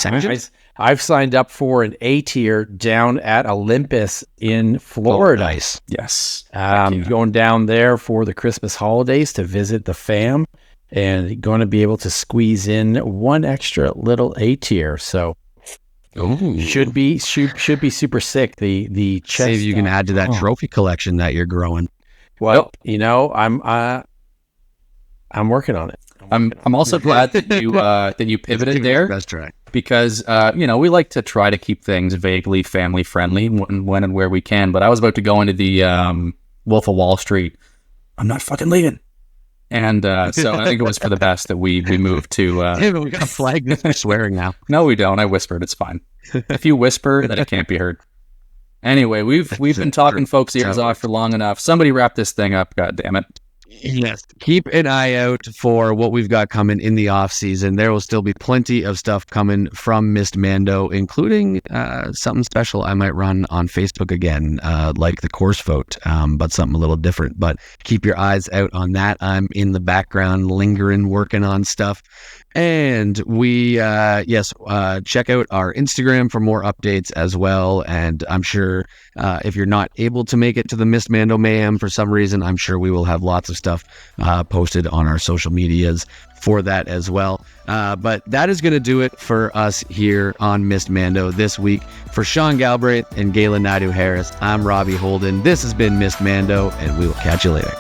I've signed up for an A tier down at Olympus in Florida. Oh, nice. Yes. Going down there for the Christmas holidays to visit the fam, and going to be able to squeeze in one extra little A tier. So should be super sick. The chest save you can add to that trophy collection that you're growing. Well, I'm working on it. I'm also glad that you pivoted there. Best track. Because we like to try to keep things vaguely family friendly when and where we can. But I was about to go into the Wolf of Wall Street. I'm not fucking leaving. And so I think it was for the best that we moved to. Damn, we got a flag this for swearing now. No, we don't. I whispered. It's fine. If you whisper, then it can't be heard. Anyway, we've been talking folks' ears off for long enough. Somebody wrap this thing up. God damn it. Yes. Keep an eye out for what we've got coming in the off season. There will still be plenty of stuff coming from Mist Mando, including something special I might run on Facebook again, like the course vote, but something a little different. But keep your eyes out on that. I'm in the background, lingering, working on stuff. And we, check out our Instagram for more updates as well. And I'm sure if you're not able to make it to the Mando Mayhem for some reason, I'm sure we will have lots of stuff posted on our social medias for that as well. But that is going to do it for us here on Mist Mando this week. For Sean Galbraith and Galen Naidu Harris, I'm Robbie Holden. This has been Mist Mando, and we will catch you later.